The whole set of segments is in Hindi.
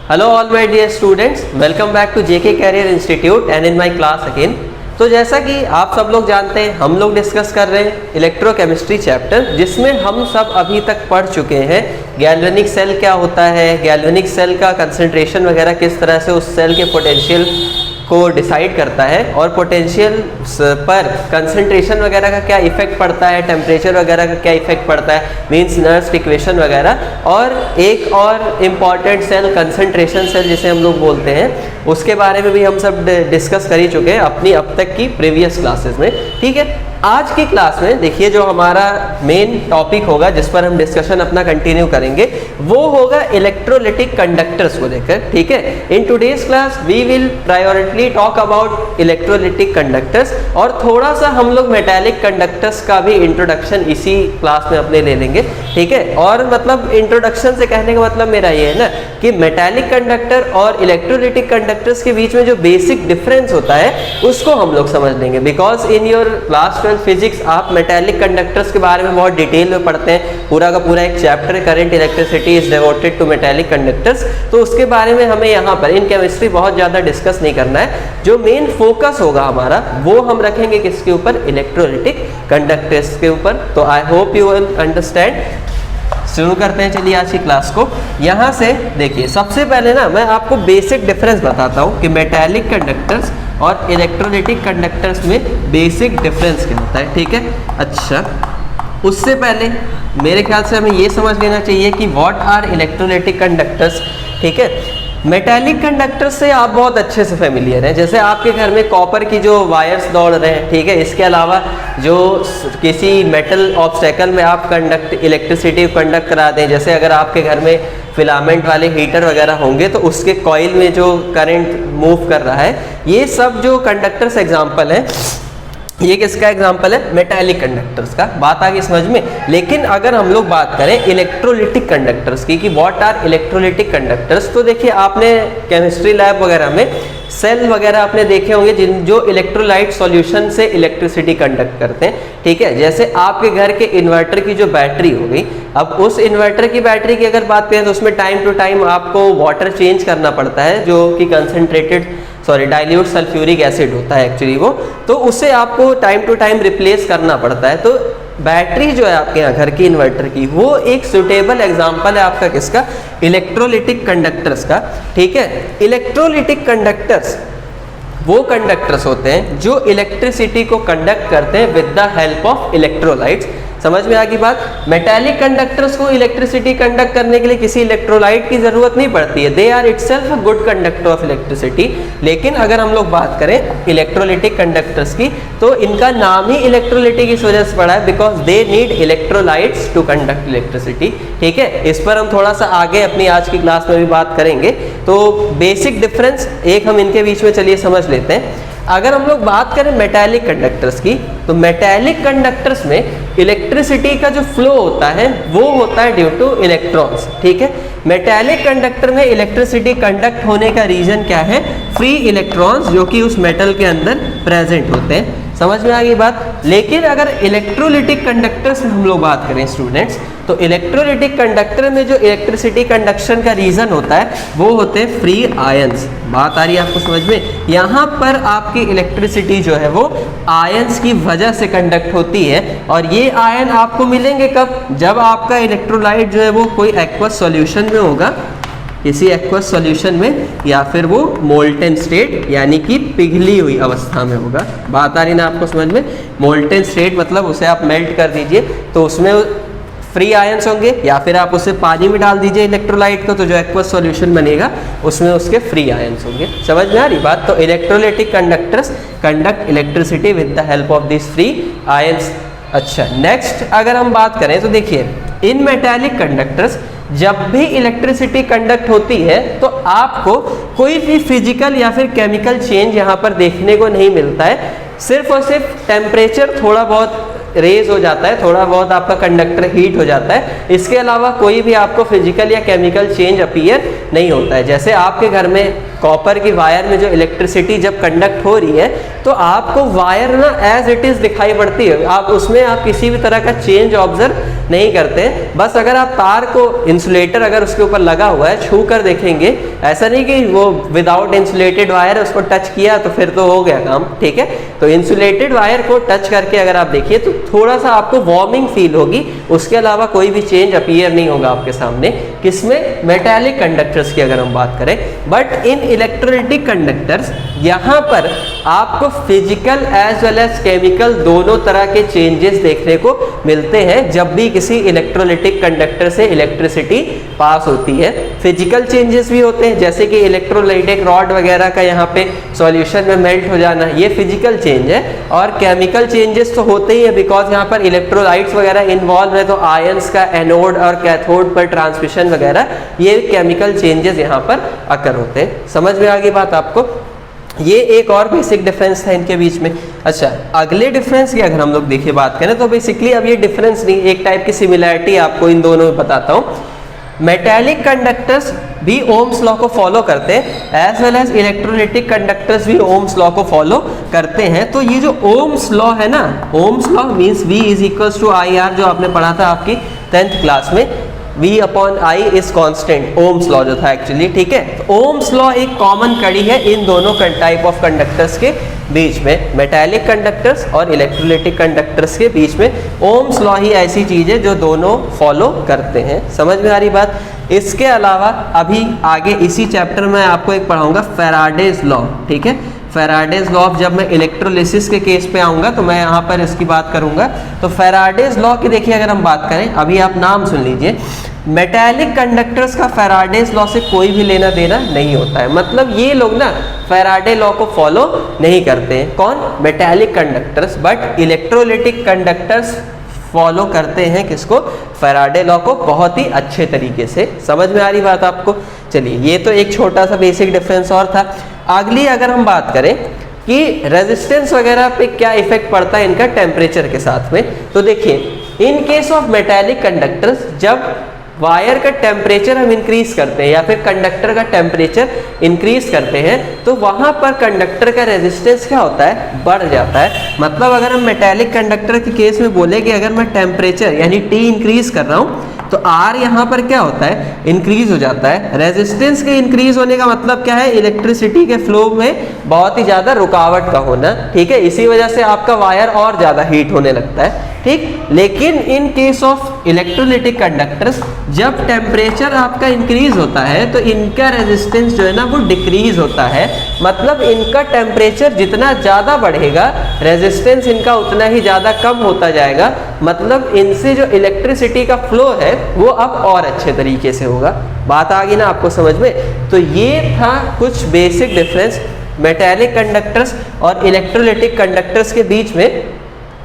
Hello all my dear students, welcome back to JK Career Institute and in my class again। तो जैसा कि आप सब लोग जानते हैं, हम लोग डिस्कस कर रहे हैं इलेक्ट्रोकेमिस्ट्री चैप्टर, जिसमें हम सब अभी तक पढ़ चुके हैं गैल्वेनिक सेल क्या होता है, गैल्वेनिक सेल का कंसंट्रेशन वगैरह किस तरह से उस सेल के पोटेंशियल को डिसाइड करता है और पोटेंशियल पर कंसंट्रेशन वगैरह का क्या इफेक्ट पड़ता है, टेम्परेचर वगैरह का क्या इफेक्ट पड़ता है, मींस नर्स इक्वेशन वगैरह। और एक और इम्पॉर्टेंट सेल कंसंट्रेशन सेल जिसे हम लोग बोलते हैं, उसके बारे में भी हम सब डिस्कस कर ही चुके हैं अपनी अब तक की प्रीवियस क्लासेस में। ठीक है, आज की क्लास में देखिए जो हमारा मेन टॉपिक होगा जिस पर हम डिस्कशन अपना कंटिन्यू करेंगे वो होगा इलेक्ट्रोलिटिक कंडक्टर्स को लेकर। ठीक है, in today's class we will prioritly talk about electrolytic conductors और थोड़ा सा हम लोग मेटालिक कंडक्टर्स का भी इंट्रोडक्शन इसी क्लास में अपने ले लेंगे। ठीक है, और मतलब इंट्रोडक्शन से कहने का मतलब मेरा ये है ना कि मेटालिक कंडक्टर और इलेक्ट्रोलिटिक कंडक्टर्स के बीच में जो बेसिक डिफरेंस होता है उसको हम लोग समझ लेंगे। Because in your class 12 physics आप मेटालिक कंडक्टर्स के बारे में बहुत डिटेल में पढ़ते हैं, पूरा का पूरा एक chapter current electricity is devoted to metallic conductors. तो उसके बारे में हमें यहाँ पर इन केमिस्ट्री बहुत ज़्यादा डिस्कस नहीं करना है। जो मेन फोकस होगा हमारा वो हम रखेंगे किसके ऊपर, इलेक्ट्रोलिटिक कंडक्टर्स के ऊपर। तो I hope you will understand. शुरू करते हैं चलिए आज की क्लास को। यहाँ से देखिए सबसे पहले ना मैं आपको बेसिक डिफरेंस बताता हूँ कि मेटालिक कंडक्टर्स और इलेक्ट्रोलिटिक कंडक्टर्स में बेसिक डिफरेंस क्या होता है। ठीक है, अच्छा उससे पहले मेरे ख्याल से हमें ये समझ लेना चाहिए कि व्हाट आर इलेक्ट्रोलिटिक कंडक्टर्स। ठीक है, मेटालिक कंडक्टर से आप बहुत अच्छे से फेमिलियर हैं। जैसे आपके घर में कॉपर की जो वायर्स दौड़ रहे हैं, ठीक है, इसके अलावा जो किसी मेटल ऑब्स्टेकल में आप इलेक्ट्रिसिटी कंडक्ट करा दें, जैसे अगर आपके घर में फिलामेंट वाले हीटर वगैरह होंगे तो उसके कॉइल में जो करंट मूव कर रहा है, ये सब जो कंडक्टर्स एग्जाम्पल है, ये किसका एग्जाम्पल है, मेटालिक कंडक्टर्स का। बात आ गई समझ में। लेकिन अगर हम लोग बात करें इलेक्ट्रोलिटिक कंडक्टर्स की कि व्हाट आर इलेक्ट्रोलिटिक कंडक्टर्स, तो देखिए आपने केमिस्ट्री लैब वगैरह में सेल वगैरह आपने देखे होंगे जो इलेक्ट्रोलाइट सॉल्यूशन से इलेक्ट्रिसिटी कंडक्ट करते हैं। ठीक है, जैसे आपके घर के इन्वर्टर की जो बैटरी हो गई, अब उस इन्वर्टर की बैटरी की अगर बात करें तो उसमें टाइम टू टाइम आपको वाटर चेंज करना पड़ता है, जो कि डाइल्यूट सल्फ्यूरिक एसिड होता है एक्चुअली वो, तो उसे आपको टाइम टू टाइम रिप्लेस करना पड़ता है। तो बैटरी जो है आपके यहाँ घर की इन्वर्टर की, वो एक सुटेबल एग्जांपल है आपका किसका, इलेक्ट्रोलिटिक कंडक्टर्स का। ठीक है, इलेक्ट्रोलिटिक कंडक्टर्स वो कंडक्टर्स होते हैं जो इलेक्ट्रिसिटी को कंडक्ट करते हैं with the help of electrolytes. समझ में आ गई बात। मेटालिक कंडक्टर्स को इलेक्ट्रिसिटी कंडक्ट करने के लिए किसी इलेक्ट्रोलाइट की जरूरत नहीं पड़ती है, they are itself a good conductor of electricity. लेकिन अगर हम लोग बात करें इलेक्ट्रोलिटिक कंडक्टर्स की, तो इनका नाम ही इलेक्ट्रोलिटिक इस वजह से पड़ा है because they need electrolytes to conduct electricity. ठीक है, इस पर हम थोड़ा सा आगे अपनी आज की क्लास में भी बात करेंगे। तो बेसिक डिफरेंस एक हम इनके बीच में चलिए समझ लेते हैं। अगर हम लोग बात करें मेटालिक कंडक्टर्स की, तो मेटालिक कंडक्टर्स में इलेक्ट्रिसिटी का जो फ्लो होता है वो होता है ड्यू टू इलेक्ट्रॉन्स। ठीक है, मेटालिक कंडक्टर में इलेक्ट्रिसिटी कंडक्ट होने का रीजन क्या है, फ्री इलेक्ट्रॉन्स जो कि उस मेटल के अंदर प्रेजेंट होते हैं। समझ में आ गई बात। लेकिन अगर इलेक्ट्रोलिटिक कंडक्टर से हम लोग बात करें स्टूडेंट्स, तो इलेक्ट्रोलिटिक कंडक्टर में जो इलेक्ट्रिसिटी कंडक्शन का रीजन होता है वो होते हैं फ्री आयंस। बात आ रही है आपको समझ में। यहाँ पर आपकी इलेक्ट्रिसिटी जो है वो आयंस की वजह से कंडक्ट होती है, और ये आयन आपको मिलेंगे कब, जब आपका इलेक्ट्रोलाइट जो है वो कोई एक्वस सॉल्यूशन में होगा, किसी एक्वस सॉल्यूशन में, या फिर वो मोल्टेन स्टेट यानी कि पिघली हुई अवस्था में होगा। बात आ रही ना आपको समझ में। मोल्टेन स्टेट मतलब उसे आप मेल्ट कर दीजिए तो उसमें फ्री आयंस होंगे, या फिर आप उसे पानी में डाल दीजिए इलेक्ट्रोलाइट को, तो जो एक्वस सॉल्यूशन बनेगा उसमें उसके फ्री आयंस होंगे। समझ में आ रही बात। तो electrolytic conductors conduct electricity with the help of this free ions. अच्छा, नेक्स्ट अगर हम बात करें तो देखिए इन मेटालिक कंडक्टर्स जब भी इलेक्ट्रिसिटी कंडक्ट होती है तो आपको कोई भी फिजिकल या फिर केमिकल चेंज यहाँ पर देखने को नहीं मिलता है। सिर्फ और सिर्फ टेम्परेचर थोड़ा बहुत रेज हो जाता है, थोड़ा बहुत आपका कंडक्टर हीट हो जाता है, इसके अलावा कोई भी आपको फिजिकल या केमिकल चेंज अपीयर नहीं होता है। जैसे आपके घर में कॉपर की वायर में जो इलेक्ट्रिसिटी जब कंडक्ट हो रही है तो आपको वायर ना एज इट इज दिखाई पड़ती है, आप उसमें आप किसी भी तरह का चेंज ऑब्जर्व नहीं करते। बस अगर आप तार को इंसुलेटर अगर उसके ऊपर लगा हुआ है छू कर देखेंगे, ऐसा नहीं कि वो विदाउट इंसुलेटेड वायर उसको टच किया तो फिर तो हो गया काम, ठीक है। तो इंसुलेटेड वायर को टच करके अगर आप देखिए तो थोड़ा सा आपको वार्मिंग फील होगी, उसके अलावा कोई भी चेंज अपीयर नहीं होगा आपके सामने। किसमें? मेटालिक कंडक्टर्स की अगर हम बात करें। बट इन इलेक्ट्रोलाइटिक कंडक्टर्स यहाँ पर आपको physical as well as chemical दोनों तरह के चेंजेस देखने को मिलते हैं जब भी किसी इलेक्ट्रोलाइटिक कंडक्टर से इलेक्ट्रिसिटी पास होती है। फिजिकल चेंजेस भी होते हैं, जैसे कि इलेक्ट्रोलाइटिक रॉड वगैरह का यहाँ पे सॉल्यूशन में मेल्ट हो जाना, ये फिजिकल चेंज है। और केमिकल चेंजेस तो होते ही है, बिकॉज यहाँ पर इलेक्ट्रोलाइट्स वगैरह इन्वॉल्व है, तो आयंस का एनोड और कैथोड पर ट्रांसमिशन वगैरह, ये केमिकल चेंजेस यहाँ पर अकर होते हैं। समझ में आ गई बात आपको? ये एक और बेसिक डिफरेंस था इनके बीच में। अच्छा, अगले डिफरेंस की अगर हम लोग देखिए बात करें तो बेसिकली अब ये डिफरेंस नहीं, एक टाइप की सिमिलैरिटी आपको इन दोनों में बताता हूँ। मेटालिक कंडक्टर्स भी ओम्स लॉ को फॉलो करते हैं, as well as electrolytic conductors भी ओम्स लॉ को फॉलो करते हैं। तो ये जो ओम्स लॉ है ना, Ohm's law means V is equals to IR, जो आपने पढ़ा था आपकी 10th क्लास में। V upon I is constant, Ohm's law जो था एक्चुअली, ठीक है। तो ओम्स लॉ एक कॉमन कड़ी है इन दोनों टाइप ऑफ कंडक्टर्स के बीच में, मेटालिक कंडक्टर्स और इलेक्ट्रोलाइटिक कंडक्टर्स के बीच में ओम्स लॉ ही ऐसी चीज है जो दोनों फॉलो करते हैं। समझ में आ रही बात? इसके अलावा अभी आगे इसी चैप्टर में आपको एक पढ़ाऊंगा फैराडेज लॉ, ठीक है। फैराडेज लॉ, जब मैं इलेक्ट्रोलिसिस के केस पे आऊंगा तो मैं यहाँ पर इसकी बात करूंगा। तो फैराडेज लॉ की देखिए अगर हम बात करें, अभी आप नाम सुन लीजिए, मेटालिक कंडक्टर्स का फैराडेज लॉ से कोई भी लेना देना नहीं होता है। मतलब ये लोग ना फैराडे लॉ को फॉलो नहीं करते हैं। कौन? Metallic conductors. But electrolytic conductors follow करते हैं किसको? फैराडे लॉ को, बहुत ही अच्छे तरीके से। समझ में आ रही बात आपको? चलिए, ये तो एक छोटा सा बेसिक डिफरेंस और था। अगली अगर हम बात करें कि रेजिस्टेंस वगैरह पे क्या इफेक्ट पड़ता है इनका टेम्परेचर के साथ में, तो देखिए in case of metallic conductors जब वायर का टेम्परेचर हम इंक्रीज करते हैं या फिर कंडक्टर का टेम्परेचर इंक्रीज करते हैं तो वहां पर कंडक्टर का रेजिस्टेंस क्या होता है? बढ़ जाता है। मतलब अगर हम मेटालिक कंडक्टर के केस में बोले कि अगर मैं टेम्परेचर यानी T इंक्रीज कर रहा हूं तो R यहाँ पर क्या होता है? इंक्रीज हो जाता है। रेजिस्टेंस के इंक्रीज होने का मतलब क्या है? इलेक्ट्रिसिटी के फ्लो में बहुत ही ज्यादा रुकावट का होना, ठीक है। इसी वजह से आपका वायर और ज्यादा हीट होने लगता है, ठीक। लेकिन in case of electrolytic conductors जब टेम्परेचर आपका इंक्रीज होता है तो इनका रेजिस्टेंस जो है ना वो डिक्रीज होता है। मतलब इनका टेम्परेचर जितना ज्यादा बढ़ेगा रेजिस्टेंस इनका उतना ही ज्यादा कम होता जाएगा। मतलब इनसे जो इलेक्ट्रिसिटी का फ्लो है वो अब और अच्छे तरीके से होगा। बात आ गई ना आपको समझ में? तो ये था कुछ बेसिक डिफरेंस मेटालिक कंडक्टर्स और इलेक्ट्रोलाइटिक कंडक्टर्स के बीच में,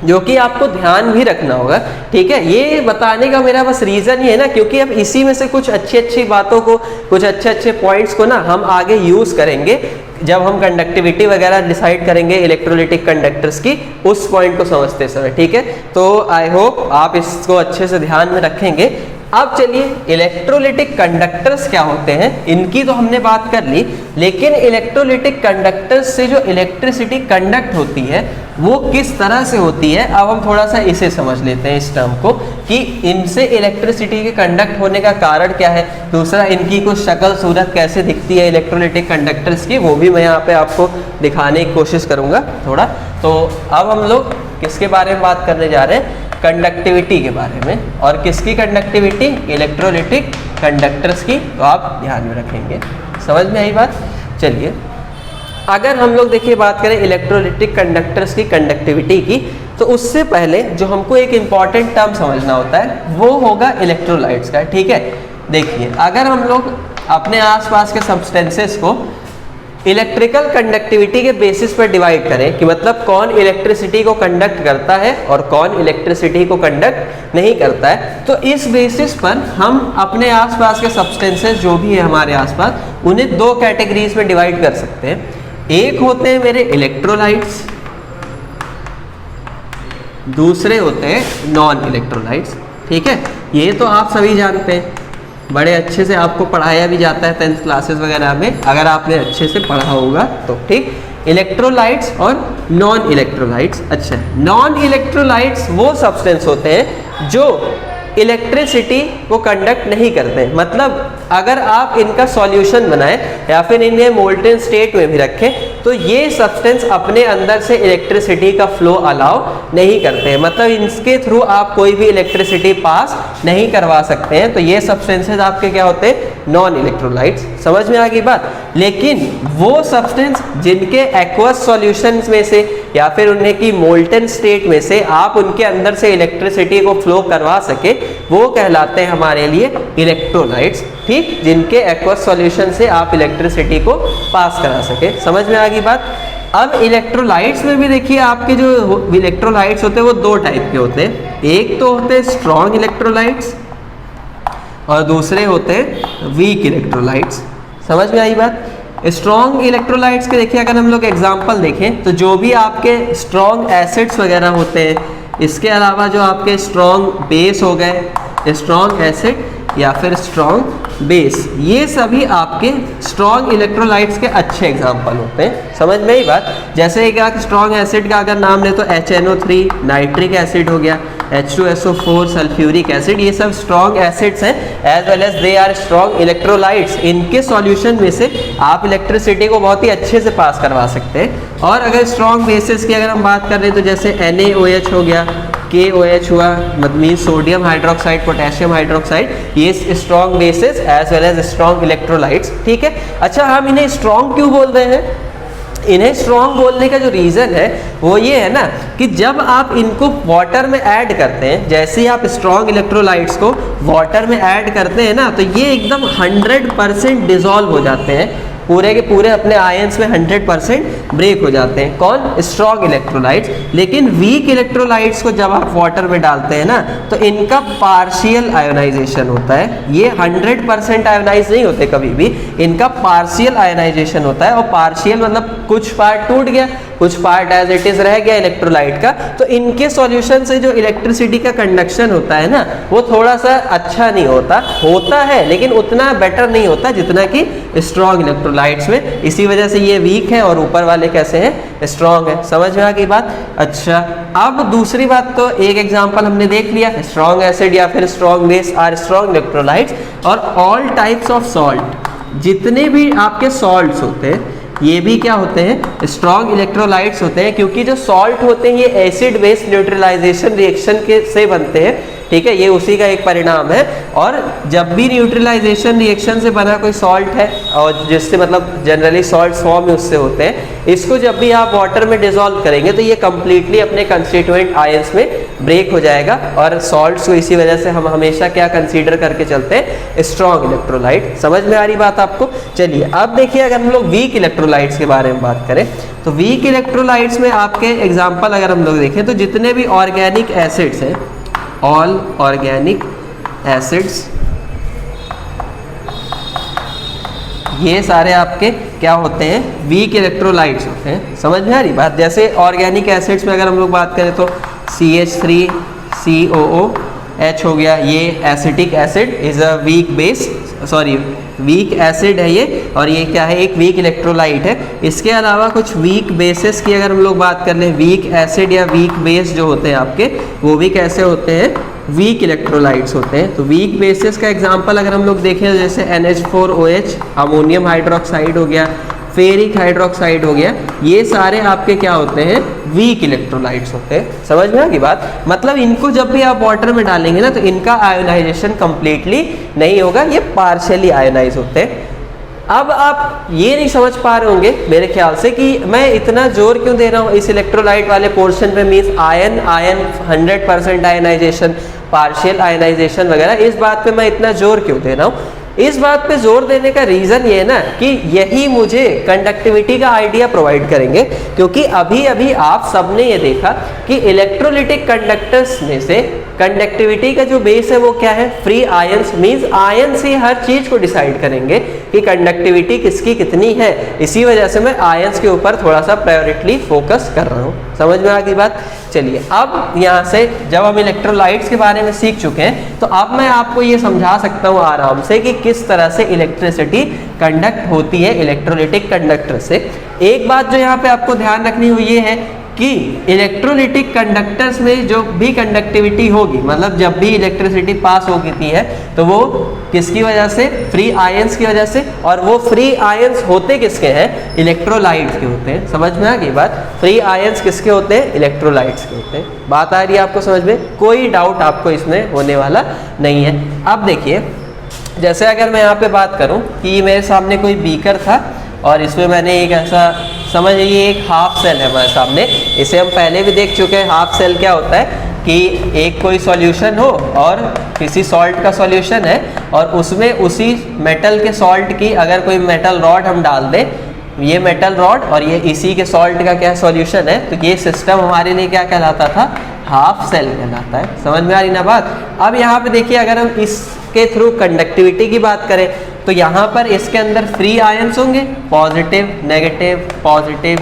जो कि आपको ध्यान भी रखना होगा, ठीक है। ये बताने का मेरा बस रीजन ये है ना, क्योंकि अब इसी में से कुछ अच्छी अच्छी बातों को, कुछ अच्छे अच्छे पॉइंट्स को ना हम आगे यूज करेंगे जब हम कंडक्टिविटी वगैरह डिसाइड करेंगे इलेक्ट्रोलाइटिक कंडक्टर्स की, उस पॉइंट को समझते समय, ठीक है। तो आई होप आप इसको अच्छे से ध्यान में रखेंगे। अब चलिए इलेक्ट्रोलाइटिक कंडक्टर्स क्या होते हैं इनकी तो हमने बात कर ली, लेकिन इलेक्ट्रोलाइटिक कंडक्टर्स से जो इलेक्ट्रिसिटी कंडक्ट होती है वो किस तरह से होती है, अब हम थोड़ा सा इसे समझ लेते हैं इस टर्म को, कि इनसे इलेक्ट्रिसिटी के कंडक्ट होने का कारण क्या है। दूसरा, इनकी कुछ शक्ल सूरत कैसे दिखती है इलेक्ट्रोलाइटिक कंडक्टर्स की, वो भी मैं यहाँ पे आपको दिखाने की कोशिश करूँगा थोड़ा। तो अब हम लोग किसके बारे में बात करने जा रहे हैं? कंडक्टिविटी के बारे में। और किसकी कंडक्टिविटी? इलेक्ट्रोलाइटिक कंडक्टर्स की। तो आप ध्यान में रखेंगे। समझ में आई बात? चलिए, अगर हम लोग देखिए बात करें इलेक्ट्रोलाइटिक कंडक्टर्स की कंडक्टिविटी की, तो उससे पहले जो हमको एक इम्पॉर्टेंट टर्म समझना होता है वो होगा इलेक्ट्रोलाइट्स का, ठीक है। देखिए, अगर हम लोग अपने आसपास के सब्सटेंसेस को इलेक्ट्रिकल कंडक्टिविटी के बेसिस पर डिवाइड करें कि मतलब कौन इलेक्ट्रिसिटी को कंडक्ट करता है और कौन इलेक्ट्रिसिटी को कंडक्ट नहीं करता है, तो इस बेसिस पर हम अपने आसपास के सब्सटेंसेस जो भी है हमारे आसपास उन्हें दो कैटेगरीज में डिवाइड कर सकते हैं। एक होते हैं मेरे इलेक्ट्रोलाइट्स, दूसरे होते हैं नॉन इलेक्ट्रोलाइट्स, ठीक है। ये तो आप सभी जानते हैं, बड़े अच्छे से आपको पढ़ाया भी जाता है 10th क्लासेस वगैरह में, अगर आपने अच्छे से पढ़ा होगा तो, ठीक। इलेक्ट्रोलाइट्स और नॉन इलेक्ट्रोलाइट्स। अच्छा, नॉन इलेक्ट्रोलाइट्स वो सब्सटेंस होते हैं जो इलेक्ट्रिसिटी को कंडक्ट नहीं करते। मतलब अगर आप इनका सॉल्यूशन बनाएं या फिर इन्हें मोल्टेन स्टेट में भी रखें तो ये सब्सटेंस अपने अंदर से इलेक्ट्रिसिटी का फ्लो अलाउ नहीं करते हैं, मतलब इनके थ्रू आप कोई भी इलेक्ट्रिसिटी पास नहीं करवा सकते हैं। तो ये सब्सटेंसेस आपके क्या होते हैं, नॉन इलेक्ट्रोलाइट्स। समझ में आ गई बात। लेकिन वो सब्सटेंस जिनके एक्वस सॉल्यूशंस में से या फिर उन्हें की मोल्टेन स्टेट में से आप उनके अंदर से इलेक्ट्रिसिटी को फ्लो करवा सके वो कहलाते हैं हमारे लिए इलेक्ट्रोलाइट्स। ठीक, जिनके एक्वस सॉल्यूशन से आप इलेक्ट्रिसिटी को पास करा सके। समझ में आ गई बात। अब इलेक्ट्रोलाइट्स में भी देखिए आपके जो इलेक्ट्रोलाइट्स होते हैं वो दो टाइप के होते हैं। एक तो होते हैं स्ट्रॉन्ग इलेक्ट्रोलाइट्स और दूसरे होते हैं वीक इलेक्ट्रोलाइट्स। समझ में आई बात। स्ट्रॉन्ग इलेक्ट्रोलाइट्स के देखिए अगर हम लोग एग्जांपल देखें तो जो भी आपके स्ट्रॉन्ग एसिड्स वगैरह होते हैं, इसके अलावा जो आपके स्ट्रॉन्ग बेस हो गए, स्ट्रॉन्ग एसिड या फिर स्ट्रॉन्ग बेस, ये सभी आपके स्ट्रॉन्ग इलेक्ट्रोलाइट्स के अच्छे एग्जांपल होते हैं। समझ में ही बात। जैसे एक स्ट्रॉन्ग एसिड का अगर नाम ले तो HNO3 नाइट्रिक एसिड हो गया, H2SO4 सल्फ्यूरिक एसिड, ये सब स्ट्रॉन्ग एसिड्स हैं as well as they are strong electrolytes. इनके सॉल्यूशन में से आप इलेक्ट्रिसिटी को बहुत ही अच्छे से पास करवा सकते हैं। और अगर स्ट्रॉन्ग बेसिस की अगर हम बात कर रहे हैं तो जैसे NaOH हो गया, KOH हुआ, मतलब सोडियम हाइड्रोक्साइड, पोटेशियम हाइड्रोक्साइड, ये strong bases as well as strong electrolytes. ठीक है। अच्छा, हम इन्हें स्ट्रॉन्ग क्यों बोल रहे हैं? इन्हें स्ट्रॉन्ग बोलने का जो रीज़न है वो ये है ना कि जब आप इनको वाटर में ऐड करते हैं, जैसे ही आप स्ट्रॉन्ग इलेक्ट्रोलाइट्स को वाटर में ऐड करते हैं ना तो ये एकदम 100% डिसॉल्व हो जाते हैं, पूरे के पूरे अपने आयंस में 100% ब्रेक हो जाते हैं। कौन? Strong electrolytes. लेकिन वीक इलेक्ट्रोलाइट्स को जब आप वाटर में डालते हैं ना तो इनका पार्शियल आयोनाइजेशन होता है। ये 100% आयोनाइज नहीं होते कभी भी, इनका पार्शियल आयोनाइजेशन होता है। और पार्शियल मतलब कुछ पार्ट टूट गया, कुछ पार्ट एज इट इज रह गया इलेक्ट्रोलाइट का। तो इनके सॉल्यूशन से जो इलेक्ट्रिसिटी का कंडक्शन होता है ना वो थोड़ा सा अच्छा नहीं होता है लेकिन उतना बेटर नहीं होता जितना कि स्ट्रॉन्ग इलेक्ट्रोलाइट्स में। इसी वजह से ये वीक है और ऊपर वाले कैसे हैं, स्ट्रॉन्ग है। समझ में आ गई बात। अच्छा, अब दूसरी बात, तो एक एग्जांपल हमने देख लिया, स्ट्रॉन्ग एसिड या फिर strong base are strong electrolytes. और ऑल टाइप्स ऑफ सॉल्ट, जितने भी आपके सॉल्ट्स होते हैं ये भी क्या होते हैं, स्ट्रॉन्ग इलेक्ट्रोलाइट्स होते हैं। क्योंकि जो सॉल्ट होते हैं ये एसिड बेस न्यूट्रलाइजेशन रिएक्शन के से बनते हैं। ठीक है, ये उसी का एक परिणाम है। और जब भी न्यूट्रलाइजेशन रिएक्शन से बना कोई सॉल्ट है और जिससे मतलब जनरली सॉल्ट फॉर्म उससे होते हैं, इसको जब भी आप वाटर में डिसॉल्व करेंगे तो ये कंप्लीटली अपने कंस्टिट्यूएंट आयंस में ब्रेक हो जाएगा। और सॉल्ट्स को इसी वजह से हम हमेशा क्या कंसीडर करके चलते हैं, स्ट्रॉन्ग इलेक्ट्रोलाइट। समझ में आ रही बात आपको। चलिए अब देखिए अगर हम लोग वीक इलेक्ट्रोलाइट्स के बारे में बात करें तो वीक इलेक्ट्रोलाइट्स में आपके एग्जाम्पल अगर हम लोग देखें तो जितने भी ऑर्गेनिक एसिड्स हैं, ऑल ऑर्गेनिक एसिड्स, ये सारे आपके क्या होते हैं, वीक इलेक्ट्रोलाइट्स होते हैं। समझ में आ रही बात। जैसे ऑर्गेनिक एसिड्स में अगर हम लोग बात करें तो CH3COOH हो गया, ये acetic acid is a weak base, sorry weak acid है ये, और ये क्या है, एक वीक इलेक्ट्रोलाइट है। इसके अलावा कुछ वीक बेसिस की अगर हम लोग बात कर लें, वीक एसिड या वीक बेस जो होते हैं आपके, वो भी कैसे होते हैं, वीक इलेक्ट्रोलाइट्स होते हैं। तो वीक बेसिस का एग्जांपल अगर हम लोग देखें जैसे NH4OH, अमोनियम हाइड्रोक्साइड हो गया, फेरिक हाइड्रोक्साइड हो गया, ये सारे आपके क्या होते हैं, वीक इलेक्ट्रोलाइट्स होते हैं। समझ में आ गई बात। मतलब इनको जब भी आप वाटर में डालेंगे ना तो इनका आयोनाइजेशन कंप्लीटली नहीं होगा, ये पार्शियली आयोनाइज होते हैं। अब आप ये नहीं समझ पा रहे होंगे मेरे ख्याल से कि मैं इतना जोर क्यों दे रहा हूँ इस इलेक्ट्रोलाइट वाले पोर्शन पे, means ion 100% ionisation, partial ionisation वगैरह, इस बात पे मैं इतना जोर क्यों दे रहा हूँ। इस बात पे जोर देने का रीज़न ये है ना कि यही मुझे कंडक्टिविटी का आइडिया प्रोवाइड करेंगे। क्योंकि अभी अभी आप सबने ये देखा कि इलेक्ट्रोलिटिक कंडक्टर्स में से कंडक्टिविटी का जो बेस है वो क्या है, फ्री आयंस। मींस आयन से हर चीज को डिसाइड करेंगे कि कंडक्टिविटी किसकी कितनी है। इसी वजह से मैं आयंस के ऊपर थोड़ा सा प्रायोरिटी फोकस कर रहा हूँ। समझ में आ गई बात। चलिए अब यहाँ से जब हम इलेक्ट्रोलाइट्स के बारे में सीख चुके हैं तो अब मैं आपको ये समझा सकता हूँ आराम से कि किस तरह से इलेक्ट्रिसिटी कंडक्ट होती है इलेक्ट्रोलिटिक कंडक्टर से। एक बात जो यहाँ पे आपको ध्यान रखनी हुई ये है कि इलेक्ट्रोलिटिक कंडक्टर्स में जो भी कंडक्टिविटी होगी, मतलब जब भी इलेक्ट्रिसिटी पास होती है तो वो किसकी वजह से, फ्री आयंस की वजह से, और वो फ्री आयंस होते किसके हैं, इलेक्ट्रोलाइट्स के होते हैं। समझ में आ गई बात, फ्री आयंस किसके होते हैं, इलेक्ट्रोलाइट्स के होते हैं। बात आ रही है आपको समझ में, कोई डाउट आपको इसमें होने वाला नहीं है। अब देखिए, जैसे अगर मैं यहाँ पे बात करूँ कि मेरे सामने कोई बीकर था और इसमें मैंने एक ऐसा, समझ लीजिए एक हाफ सेल है हमारे सामने, इसे हम पहले भी देख चुके हैं। हाफ सेल क्या होता है कि एक कोई सॉल्यूशन हो और किसी सॉल्ट का सॉल्यूशन है और उसमें उसी मेटल के सॉल्ट की अगर कोई मेटल रॉड हम डाल दें, ये मेटल रॉड और ये इसी के सॉल्ट का क्या सॉल्यूशन है, तो ये सिस्टम हमारे लिए क्या कहलाता था, हाफ सेल कहलाता है। समझ में आ रही ना बात। अब यहाँ पे देखिए, अगर हम इसके थ्रू कंडक्टिविटी की बात करें तो यहाँ पर इसके अंदर फ्री आयंस होंगे, पॉजिटिव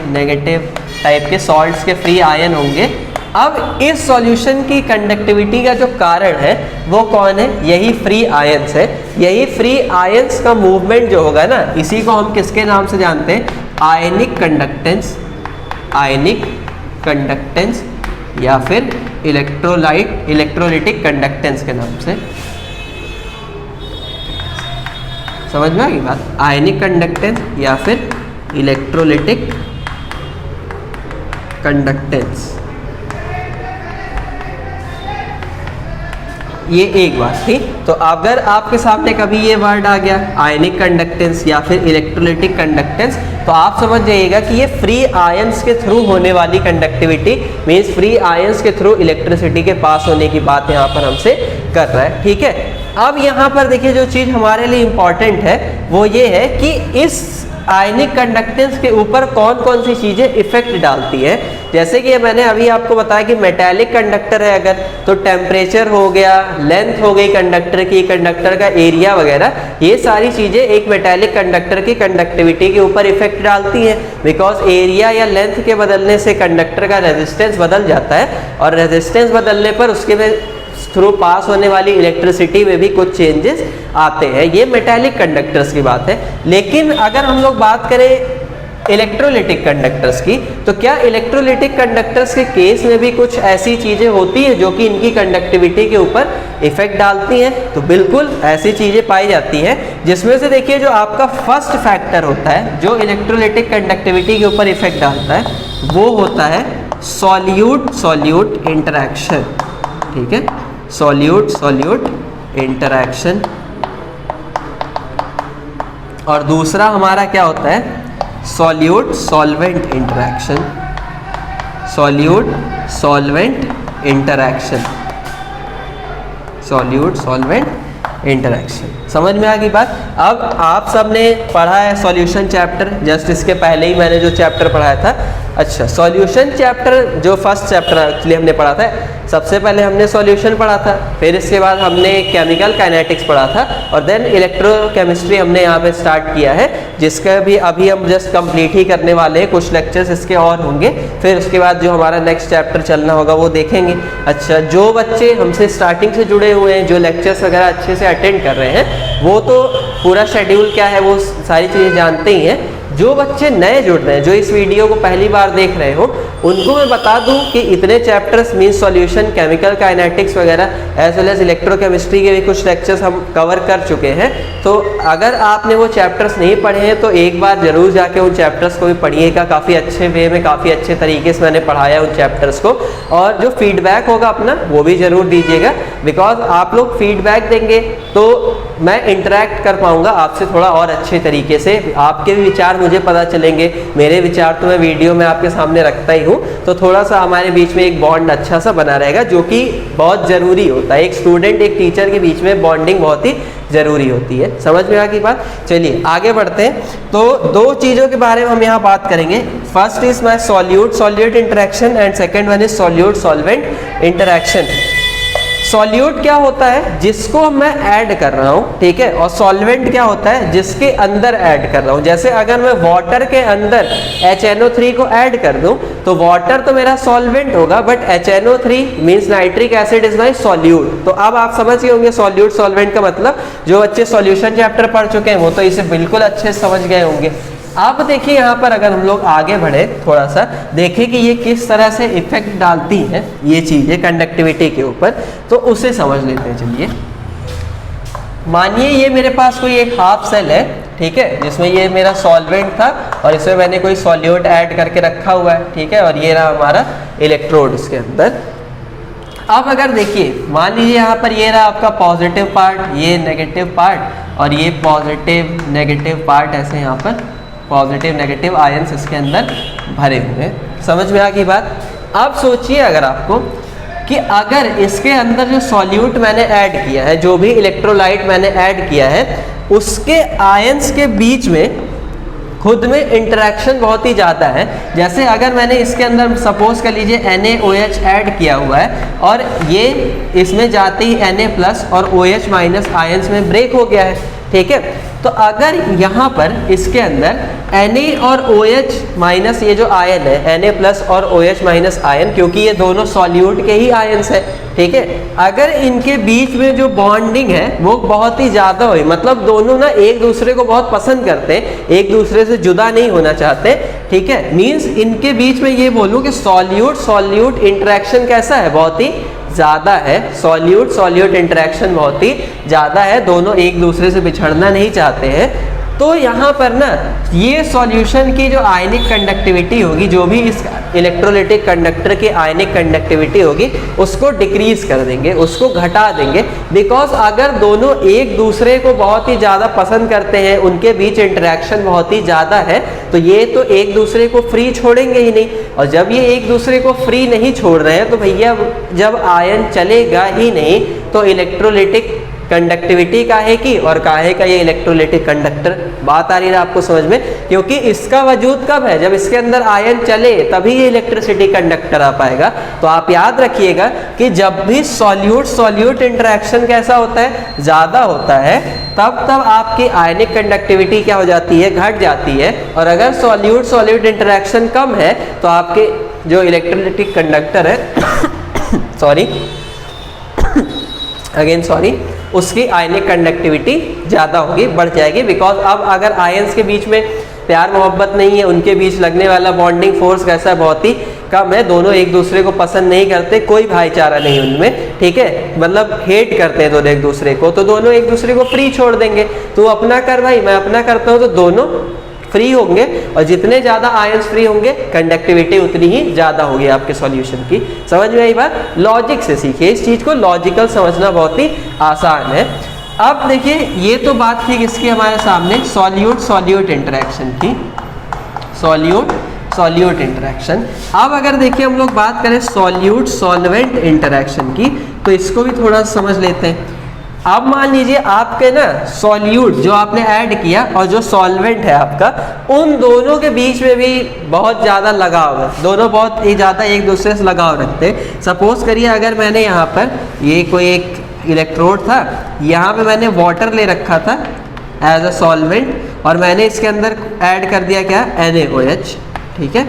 नेगेटिव टाइप के सॉल्ट्स के फ्री आयन होंगे। अब इस सॉल्यूशन की कंडक्टिविटी का जो कारण है वो कौन है, यही फ्री आयंस है। यही फ्री आयंस का मूवमेंट जो होगा ना, इसी को हम किसके नाम से जानते हैं, आयनिक कंडक्टेंस या फिर इलेक्ट्रोलिटिक कंडक्टेंस के नाम से। समझ में आ गई बात, आयनिक कंडक्टेंस या फिर इलेक्ट्रोलिटिक कंडक्टेंस, ये एक बात थी। तो अगर आपके सामने कभी ये वर्ड आ गया आयनिक कंडक्टेंस या फिर इलेक्ट्रोलिटिक कंडक्टेंस, तो आप समझ जाइएगा कि ये फ्री आयंस के थ्रू होने वाली कंडक्टिविटी, मींस फ्री आयंस के थ्रू इलेक्ट्रिसिटी के पास होने की बात यहाँ पर हमसे कर रहा है। ठीक है, अब यहाँ पर देखिए जो चीज़ हमारे लिए इम्पॉर्टेंट है वो ये है कि इस आयनिक कंडक्टेंस के ऊपर कौन कौन सी चीज़ें इफेक्ट डालती है। जैसे कि मैंने अभी आपको बताया कि मेटालिक कंडक्टर है अगर, तो टेम्परेचर हो गया, लेंथ हो गई कंडक्टर की, कंडक्टर का एरिया वगैरह, ये सारी चीज़ें एक मेटालिक कंडक्टर की कंडक्टिविटी के ऊपर इफेक्ट डालती हैं। बिकॉज एरिया या लेंथ के बदलने से कंडक्टर का रेजिस्टेंस बदल जाता है और रेजिस्टेंस बदलने पर उसके में थ्रू पास होने वाली इलेक्ट्रिसिटी में भी कुछ चेंजेस आते हैं। ये मेटालिक कंडक्टर्स की बात है। लेकिन अगर हम लोग बात करें इलेक्ट्रोलिटिक कंडक्टर्स की, तो क्या इलेक्ट्रोलिटिक कंडक्टर्स के केस में भी कुछ ऐसी चीज़ें होती हैं जो कि इनकी कंडक्टिविटी के ऊपर इफेक्ट डालती हैं? तो बिल्कुल ऐसी चीज़ें पाई जाती हैं, जिसमें से देखिए जो आपका फर्स्ट फैक्टर होता है जो इलेक्ट्रोलिटिक कंडक्टिविटी के ऊपर इफेक्ट डालता है, वो होता है सॉल्यूट इंटरैक्शन। ठीक है, सॉल्यूट इंटरैक्शन। और दूसरा हमारा क्या होता है, सॉल्यूट सॉल्वेंट इंटरैक्शन। समझ में आ गई बात। अब आप सबने पढ़ा है सॉल्यूशन चैप्टर, जस्ट इसके पहले ही मैंने जो चैप्टर पढ़ाया था। अच्छा, सॉल्यूशन चैप्टर जो फर्स्ट चैप्टर एक्चुअली हमने पढ़ा था, सबसे पहले हमने सॉल्यूशन पढ़ा था, फिर इसके बाद हमने केमिकल काइनेटिक्स पढ़ा था और देन इलेक्ट्रोकेमिस्ट्री हमने यहाँ पे स्टार्ट किया है, जिसका भी अभी हम जस्ट कंप्लीट ही करने वाले हैं। कुछ लेक्चर्स इसके और होंगे, फिर उसके बाद जो हमारा नेक्स्ट चैप्टर चलना होगा वो देखेंगे। अच्छा, जो बच्चे हमसे स्टार्टिंग से जुड़े हुए हैं, जो लेक्चर्स वगैरह अच्छे से अटेंड कर रहे हैं, वो तो पूरा शेड्यूल क्या है वो सारी चीज़ें जानते ही हैं। जो बच्चे नए जुड़ रहे हैं, जो इस वीडियो को पहली बार देख रहे हो, उनको मैं बता दूं कि इतने chapters means solution, chemical kinetics वगैरह एज वेल एज इलेक्ट्रोकेमिस्ट्री के भी कुछ लेक्चर्स हम कवर कर चुके हैं। तो अगर आपने वो चैप्टर्स नहीं पढ़े हैं तो एक बार जरूर जाके उन चैप्टर्स को भी पढ़िएगा। काफ़ी अच्छे वे में, काफ़ी अच्छे तरीके से मैंने पढ़ाया उन चैप्टर्स को। और जो फीडबैक होगा अपना वो भी ज़रूर दीजिएगा, बिकॉज आप लोग फीडबैक देंगे तो मैं इंटरेक्ट कर पाऊँगा आपसे थोड़ा और अच्छे तरीके से। आपके भी विचार मुझे पता चलेंगे, मेरे विचार तो मैं वीडियो में आपके सामने रखता ही हूँ, तो थोड़ा सा हमारे बीच में एक बॉन्ड अच्छा सा बना रहेगा, जो कि बहुत ज़रूरी होता है। एक स्टूडेंट एक टीचर के बीच में बॉन्डिंग बहुत ही ज़रूरी होती है। समझ में आ गई बात। चलिए आगे बढ़ते हैं। तो दो चीज़ों के बारे में हम यहाँ बात करेंगे। First is my solute interaction and second one is solute solvent interaction. Solute क्या होता है, जिसको मैं ऐड कर रहा हूँ, ठीक है, और सॉल्वेंट क्या होता है, जिसके अंदर ऐड कर रहा हूँ। जैसे अगर मैं वाटर के अंदर HNO3 को ऐड कर दूं तो वाटर तो मेरा सॉल्वेंट होगा, but HNO3 means nitric acid is my solute. तो अब आप समझ गए होंगे सॉल्यूट सॉल्वेंट का मतलब। जो बच्चे सॉल्यूशन चैप्टर पढ़ चुके हैं वो तो इसे बिल्कुल अच्छे से समझ गए होंगे। अब देखिए यहाँ पर अगर हम लोग आगे बढ़े थोड़ा सा देखें कि ये किस तरह से इफेक्ट डालती हैं ये चीज़ें कंडक्टिविटी के ऊपर, तो उसे समझ लेते हैं। चलिए मानिए ये मेरे पास कोई एक हाफ सेल है, ठीक है, जिसमें ये मेरा सॉल्वेंट था और इसमें मैंने कोई सॉल्यूट ऐड करके रखा हुआ है, ठीक है, और ये रहा हमारा इलेक्ट्रोड इसके अंदर। अब अगर देखिए मान लीजिए यहाँ पर ये रहा आपका पॉजिटिव पार्ट, ये नेगेटिव पार्ट और ये पॉजिटिव नेगेटिव पार्ट, ऐसे यहाँ पर पॉजिटिव नेगेटिव आयंस इसके अंदर भरे हुए हैं। समझ में आ गई बात। अब सोचिए अगर आपको कि अगर इसके अंदर जो सॉल्यूट मैंने ऐड किया है, जो भी इलेक्ट्रोलाइट मैंने ऐड किया है, उसके आयंस के बीच में खुद में इंटरेक्शन बहुत ही ज़्यादा है। जैसे अगर मैंने इसके अंदर सपोज कर लीजिए NaOH ऐड किया हुआ है और ये इसमें जाते ही Na+ और OH- आयंस में ब्रेक हो गया है, ठीक है, तो अगर यहाँ पर इसके अंदर Na और OH- ये जो आयन है Na+ और OH- आयन, क्योंकि ये दोनों सॉल्यूट के ही आयन्स है, ठीक है, अगर इनके बीच में जो बॉन्डिंग है वो बहुत ही ज़्यादा हुई, मतलब दोनों ना एक दूसरे को बहुत पसंद करते हैं, एक दूसरे से जुदा नहीं होना चाहते, ठीक है, मीन्स इनके बीच में ये बोलूँ कि सॉल्यूट सॉल्यूट इंटरेक्शन कैसा है, बहुत ही ज़्यादा है। सॉल्यूट सॉल्यूट इंटरेक्शन बहुत ही ज़्यादा है, दोनों एक दूसरे से बिछड़ना नहीं चाहते हैं। तो यहाँ पर ना ये सॉल्यूशन की जो आयनिक कंडक्टिविटी होगी, जो भी इस इलेक्ट्रोलिटिक कंडक्टर की आयनिक कंडक्टिविटी होगी, उसको डिक्रीज कर देंगे, उसको घटा देंगे। बिकॉज अगर दोनों एक दूसरे को बहुत ही ज़्यादा पसंद करते हैं, उनके बीच इंटरेक्शन बहुत ही ज़्यादा है, तो ये तो एक दूसरे को फ्री छोड़ेंगे ही नहीं। और जब ये एक दूसरे को फ्री नहीं छोड़ रहे हैं तो भैया जब आयन चलेगा ही नहीं, तो इलेक्ट्रोलिटिक कंडक्टिविटी काहे की और काहे का ये इलेक्ट्रोलिटिक कंडक्टर। बात आ रही है आपको समझ में, क्योंकि इसका वजूद कब है, जब इसके अंदर आयन चले तभी ये इलेक्ट्रिसिटी कंडक्टर आ पाएगा। तो आप याद रखिएगा कि जब भी सॉल्यूट सॉल्यूट इंटरेक्शन कैसा होता है, ज़्यादा होता है, तब आपकी आयनिक कंडक्टिविटी क्या हो जाती है, घट जाती है। और अगर सॉल्यूट सॉल्यूट इंटरेक्शन कम है तो आपके जो इलेक्ट्रोलिटिक कंडक्टर है सॉरी उसकी आयनिक कंडक्टिविटी ज़्यादा होगी, बढ़ जाएगी। बिकॉज अब अगर आयंस के बीच में प्यार मोहब्बत नहीं है, उनके बीच लगने वाला बॉन्डिंग फोर्स कैसा बहुत ही कम है, दोनों एक दूसरे को पसंद नहीं करते, कोई भाईचारा नहीं उनमें, ठीक है, मतलब हेट करते हैं दोनों एक दूसरे को, तो दोनों एक दूसरे को फ्री छोड़ देंगे। तू अपना कर भाई, मैं अपना करता हूँ, तो दोनों फ्री होंगे। और जितने ज़्यादा आयंस फ्री होंगे कंडक्टिविटी उतनी ही ज़्यादा होगी आपके सॉल्यूशन की। समझ में आई बात। लॉजिक से सीखिए इस चीज़ को, लॉजिकल समझना बहुत ही आसान है। अब देखिए ये तो बात थी किसकी हमारे सामने, सॉल्यूट सॉल्यूट इंटरेक्शन की, सॉल्यूट सॉल्यूट इंटरेक्शन। अब अगर देखिए हम लोग बात करें सॉल्यूट सॉल्वेंट इंटरेक्शन की, तो इसको भी थोड़ा समझ लेते हैं। अब मान लीजिए आपके ना सॉल्यूट जो आपने ऐड किया और जो सॉल्वेंट है आपका, उन दोनों के बीच में भी बहुत ज़्यादा लगाव है, दोनों बहुत ही ज़्यादा एक दूसरे से लगाव रखते हैं। सपोज करिए अगर मैंने यहाँ पर ये कोई एक इलेक्ट्रोड था, यहाँ पे मैंने वाटर ले रखा था एज अ सॉल्वेंट, और मैंने इसके अंदर ऐड कर दिया क्या, NaOH, ठीक है,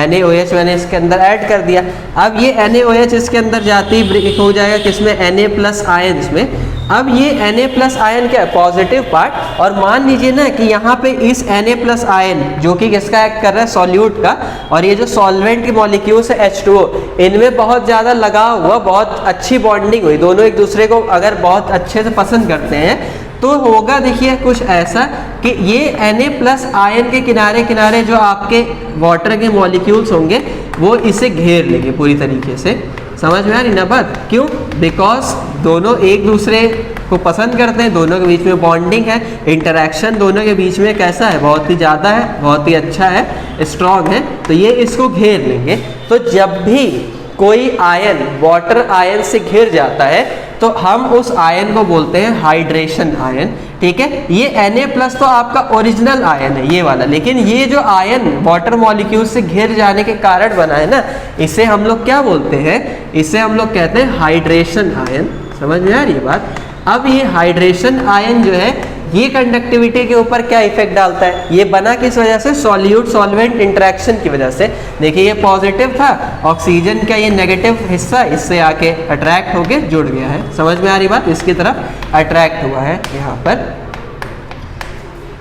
NaOH मैंने इसके अंदर ऐड कर दिया। अब ये NaOH इसके अंदर जाते ही ब्रेक हो जाएगा किसमें, Na+ आयंस में। अब ये Na+ आयन क्या है, पॉजिटिव पार्ट, और मान लीजिए ना कि यहाँ पे इस Na+ आयन जो कि किसका एक्ट कर रहा है, सॉल्यूट का, और ये जो सॉल्वेंट के मॉलिक्यूल्स है H2O, इनमें बहुत ज़्यादा लगाव हुआ, बहुत अच्छी बॉन्डिंग हुई, दोनों एक दूसरे को अगर बहुत अच्छे से पसंद करते हैं, तो होगा देखिए कुछ ऐसा कि ये Na+ आयन के किनारे किनारे जो आपके वाटर के मॉलिक्यूल्स होंगे वो इसे घेर लेंगे पूरी तरीके से। समझ में आ रही ना बात, क्यों, बिकॉज दोनों एक दूसरे को पसंद करते हैं, दोनों के बीच में बॉन्डिंग है, इंटरेक्शन दोनों के बीच में कैसा है, बहुत ही ज़्यादा है, बहुत ही अच्छा है, स्ट्रॉन्ग है, तो ये इसको घेर लेंगे। तो जब भी कोई आयन वाटर आयन से घिर जाता है तो हम उस आयन को बोलते हैं हाइड्रेशन आयन, ठीक है। ये Na+ तो आपका ओरिजिनल आयन है ये वाला, लेकिन ये जो आयन वाटर मॉलिक्यूल से घिर जाने के कारण बना है ना, इसे हम लोग क्या बोलते हैं, इसे हम लोग कहते हैं हाइड्रेशन आयन। समझ में आ रही है बात। अब ये हाइड्रेशन आयन जो है ये कंडक्टिविटी के ऊपर क्या इफेक्ट डालता है, ये बना किस वजह से, सॉल्यूट सॉल्वेंट इंटरेक्शन की वजह से। देखिए ये पॉजिटिव था, ऑक्सीजन का ये नेगेटिव हिस्सा इससे आके अट्रैक्ट होके जुड़ गया है। समझ में आ रही बात, इसकी तरफ अट्रैक्ट हुआ है यहाँ पर।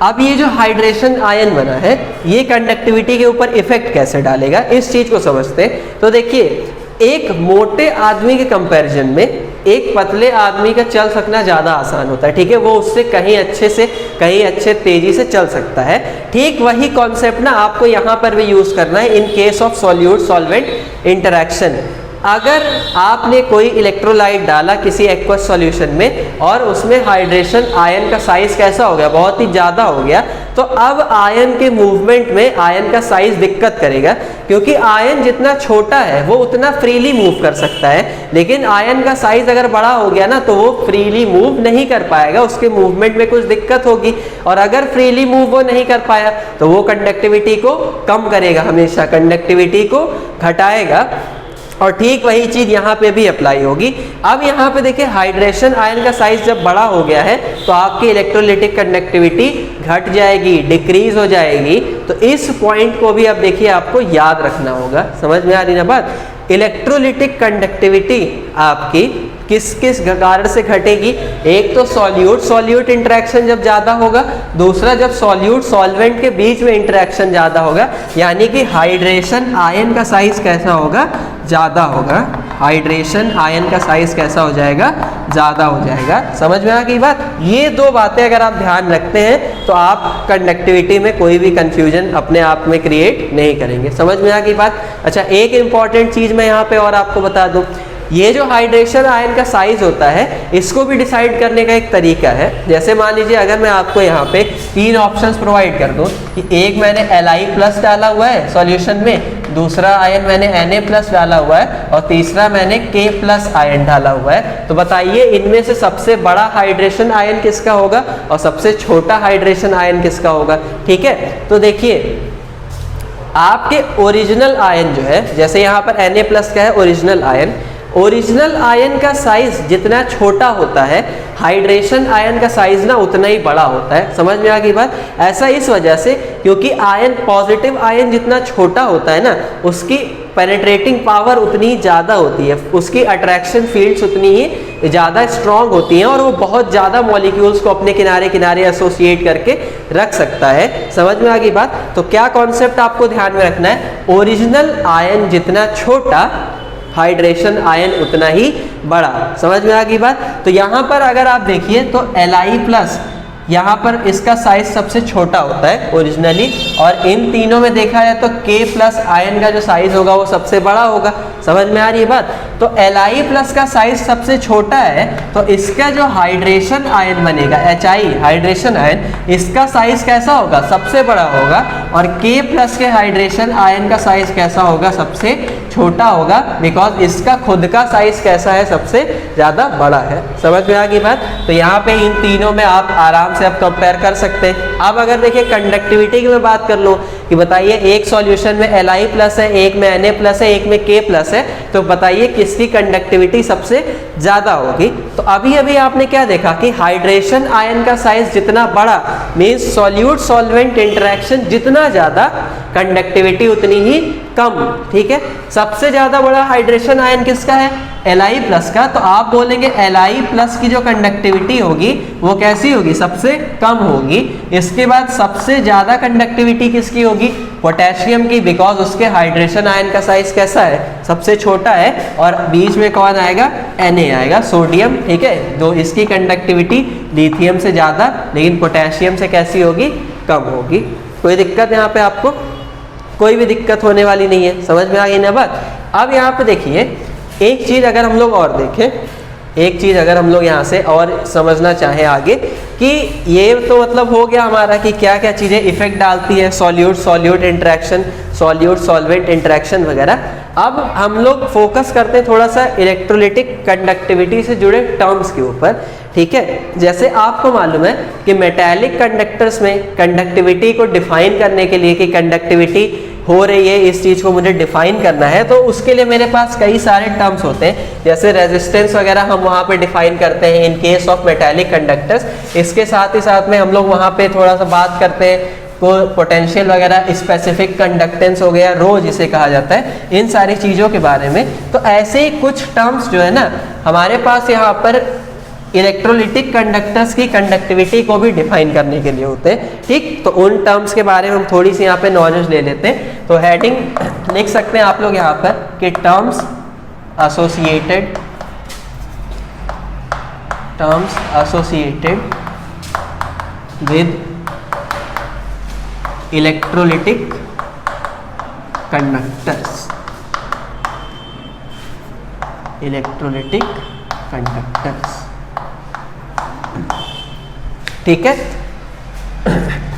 अब ये जो हाइड्रेशन आयन बना है ये कंडक्टिविटी के ऊपर इफेक्ट कैसे डालेगा, इस चीज को समझते हैं। तो देखिए, एक मोटे आदमी के कंपैरिजन में एक पतले आदमी का चल सकना ज़्यादा आसान होता है, ठीक है, वो उससे कहीं अच्छे तेजी से चल सकता है। ठीक वही कॉन्सेप्ट ना आपको यहाँ पर भी यूज़ करना है in case of solute solvent interaction. अगर आपने कोई इलेक्ट्रोलाइट डाला किसी एक्वस सॉल्यूशन में और उसमें हाइड्रेशन आयन का साइज कैसा हो गया, बहुत ही ज़्यादा हो गया, तो अब आयन के मूवमेंट में आयन का साइज दिक्कत करेगा, क्योंकि आयन जितना छोटा है वो उतना फ्रीली मूव कर सकता है, लेकिन आयन का साइज अगर बड़ा हो गया ना तो वो फ्रीली मूव नहीं कर पाएगा, उसके मूवमेंट में कुछ दिक्कत होगी। और अगर फ्रीली मूव वो नहीं कर पाया तो वो कंडक्टिविटी को कम करेगा, हमेशा कंडक्टिविटी को घटाएगा। और ठीक वही चीज यहाँ पे भी अप्लाई होगी। अब यहाँ पे देखिए, हाइड्रेशन आयन का साइज जब बड़ा हो गया है तो आपकी इलेक्ट्रोलिटिक कंडक्टिविटी घट जाएगी, डिक्रीज हो जाएगी। तो इस पॉइंट को भी अब देखिए आपको याद रखना होगा। समझ में आ रही ना बात? इलेक्ट्रोलिटिक कंडक्टिविटी आपकी किस किस कारण से घटेगी? एक तो सॉल्यूट सॉल्यूट इंटरेक्शन जब ज़्यादा होगा, दूसरा जब सॉल्यूट सॉल्वेंट के बीच में इंटरेक्शन ज़्यादा होगा, यानी कि हाइड्रेशन आयन का साइज कैसा होगा, ज़्यादा होगा। हाइड्रेशन आयन का साइज कैसा हो जाएगा, ज़्यादा हो जाएगा। समझ में आ गई बात? ये दो बातें अगर आप ध्यान रखते हैं तो आप कंडक्टिविटी में कोई भी कंफ्यूजन अपने आप में क्रिएट नहीं करेंगे। समझ में आ गई बात? अच्छा, एक इंपॉर्टेंट चीज़ मैं यहाँ पे और आपको बता दूँ, ये जो हाइड्रेशन आयन का साइज होता है इसको भी डिसाइड करने का एक तरीका है। जैसे मान लीजिए अगर मैं आपको यहाँ पे 3 ऑप्शंस प्रोवाइड कर दूँ कि एक मैंने Li+ डाला हुआ है सॉल्यूशन में, दूसरा आयन मैंने Na+ डाला हुआ है और तीसरा मैंने K+ आयन डाला हुआ है, तो बताइए इनमें से सबसे बड़ा हाइड्रेशन आयन किसका होगा और सबसे छोटा हाइड्रेशन आयन किसका होगा? ठीक है, तो देखिए आपके ओरिजिनल आयन जो है, जैसे यहाँ पर Na+ का है ओरिजिनल आयन का साइज जितना छोटा होता है, हाइड्रेशन आयन का साइज ना उतना ही बड़ा होता है। समझ में आ गई बात? ऐसा इस वजह से क्योंकि आयन, पॉजिटिव आयन जितना छोटा होता है ना, उसकी पेनिट्रेटिंग पावर उतनी ही ज़्यादा होती है, उसकी अट्रैक्शन फील्ड्स उतनी ही ज़्यादा स्ट्रॉन्ग होती हैं और वो बहुत ज़्यादा मॉलिक्यूल्स को अपने किनारे किनारे एसोसिएट करके रख सकता है। समझ में आ गई बात? तो क्या कॉन्सेप्ट आपको ध्यान में रखना है, ओरिजिनल आयन जितना छोटा, हाइड्रेशन आयन उतना ही बड़ा। समझ में आ गई बात? तो यहाँ पर अगर आप देखिए तो Li+, यहाँ पर इसका साइज सबसे छोटा होता है ओरिजिनली, और इन तीनों में देखा जाए तो K+ आयन का जो साइज होगा वो सबसे बड़ा होगा। समझ में आ रही है बात? तो Li+ का साइज सबसे छोटा है, तो इसका जो हाइड्रेशन आयन बनेगा, Hi हाइड्रेशन आयन, इसका साइज कैसा होगा, सबसे बड़ा होगा, और K+ के हाइड्रेशन आयन का साइज कैसा होगा, सबसे छोटा होगा, बिकॉज इसका खुद का साइज कैसा है, सबसे ज़्यादा बड़ा है। समझ में आ गई बात? तो यहाँ पे इन तीनों में आप आराम से आप कंपेयर कर सकते हैं। अब अगर देखिए कंडक्टिविटी की मैं बात कर लूँ कि बताइए एक सॉल्यूशन में Li+ है, एक में Na+ है, एक में K+ है, तो बताइए किसकी कंडक्टिविटी सबसे ज़्यादा होगी? तो अभी अभी आपने क्या देखा कि हाइड्रेशन आयन का साइज जितना बड़ा, मीन्स सॉल्यूट सॉल्वेंट इंटरेक्शन जितना ज़्यादा, कंडक्टिविटी उतनी ही कम। ठीक है, सबसे ज़्यादा बड़ा हाइड्रेशन आयन किसका है, Li+ का, तो आप बोलेंगे Li+ की जो कंडक्टिविटी होगी वो कैसी होगी, सबसे कम होगी। इसके बाद सबसे ज़्यादा कंडक्टिविटी किसकी होगी, पोटेशियम की, बिकॉज उसके हाइड्रेशन आयन का साइज कैसा है, सबसे छोटा है, और बीच में कौन आएगा, Na आएगा, सोडियम। ठीक है, तो इसकी कंडक्टिविटी लिथियम से ज़्यादा, लेकिन पोटेशियम से कैसी होगी, कम होगी। कोई दिक्कत यहाँ पे आपको? कोई भी दिक्कत होने वाली नहीं है। समझ में आ गई ना बात? अब यहाँ पे देखिए एक चीज़ अगर हम लोग और देखें, एक चीज़ अगर हम लोग यहाँ से और समझना चाहें आगे, कि ये तो मतलब हो गया हमारा कि क्या क्या चीज़ें इफेक्ट डालती है, solute solute interaction, solute solvent interaction वगैरह। अब हम लोग फोकस करते हैं थोड़ा सा इलेक्ट्रोलिटिक कंडक्टिविटी से जुड़े टर्म्स के ऊपर। ठीक है, जैसे आपको मालूम है कि मेटालिक कंडक्टर्स में कंडक्टिविटी को डिफाइन करने के लिए कि कंडक्टिविटी हो रही है, इस चीज़ को मुझे डिफाइन करना है, तो उसके लिए मेरे पास कई सारे टर्म्स होते हैं, जैसे रेजिस्टेंस वगैरह हम वहाँ पे डिफाइन करते हैं in case of metallic conductors. इसके साथ ही साथ में हम लोग वहाँ पे थोड़ा सा बात करते हैं को पोटेंशियल वगैरह, स्पेसिफिक कंडक्टेंस हो गया, रो जिसे कहा जाता है, इन सारी चीज़ों के बारे में। तो ऐसे ही कुछ टर्म्स जो है ना हमारे पास यहाँ पर इलेक्ट्रोलिटिक कंडक्टर्स की कंडक्टिविटी को भी डिफाइन करने के लिए होते हैं। ठीक, तो उन टर्म्स के बारे में हम थोड़ी सी यहाँ पे नॉलेज ले लेते हैं। तो हेडिंग लिख सकते हैं आप लोग यहाँ पर कि terms associated with electrolytic conductors, ठीक है।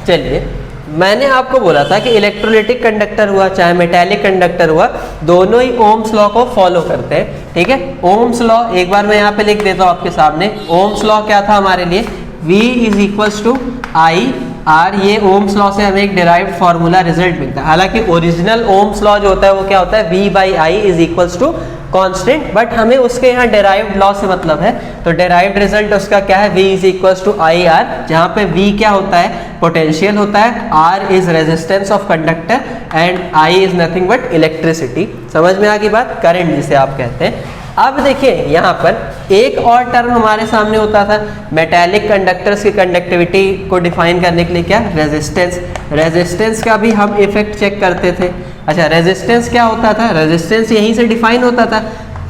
चलिए, मैंने आपको बोला था कि इलेक्ट्रोलिटिक कंडक्टर हुआ चाहे मेटालिक कंडक्टर हुआ, दोनों ही ओम्स लॉ को फॉलो करते हैं। ठीक है, ओम्स लॉ एक बार मैं यहाँ पे लिख देता हूँ आपके सामने। ओम्स लॉ क्या था हमारे लिए? V is equals to I R. ये ओम्स लॉ से हमें एक डिराइव्ड फॉर्मूला रिजल्ट मिलता है। हालांकि ओरिजिनल ओम्स लॉ जो होता है वो क्या होता है? V by I is equals to constant, but हमें उसके यहाँ डेराइव्ड लॉ से मतलब है। तो डेराइव्ड रिजल्ट उसका क्या है? V is equals to I R, जहाँ पे V क्या होता है? पोटेंशियल होता है, R is resistance of conductor and I is nothing but electricity. समझ में आ गई बात? करंट जिसे आप कहते हैं। अब देखिए यहाँ पर एक और टर्म हमारे सामने होता था मेटालिक कंडक्टर्स की कंडक्टिविटी को डिफाइन करने के लिए, क्या? रेजिस्टेंस। रेजिस्टेंस का भी हम इफेक्ट चेक करते थे। अच्छा, रेजिस्टेंस क्या होता था? रेजिस्टेंस यहीं से डिफाइन होता था।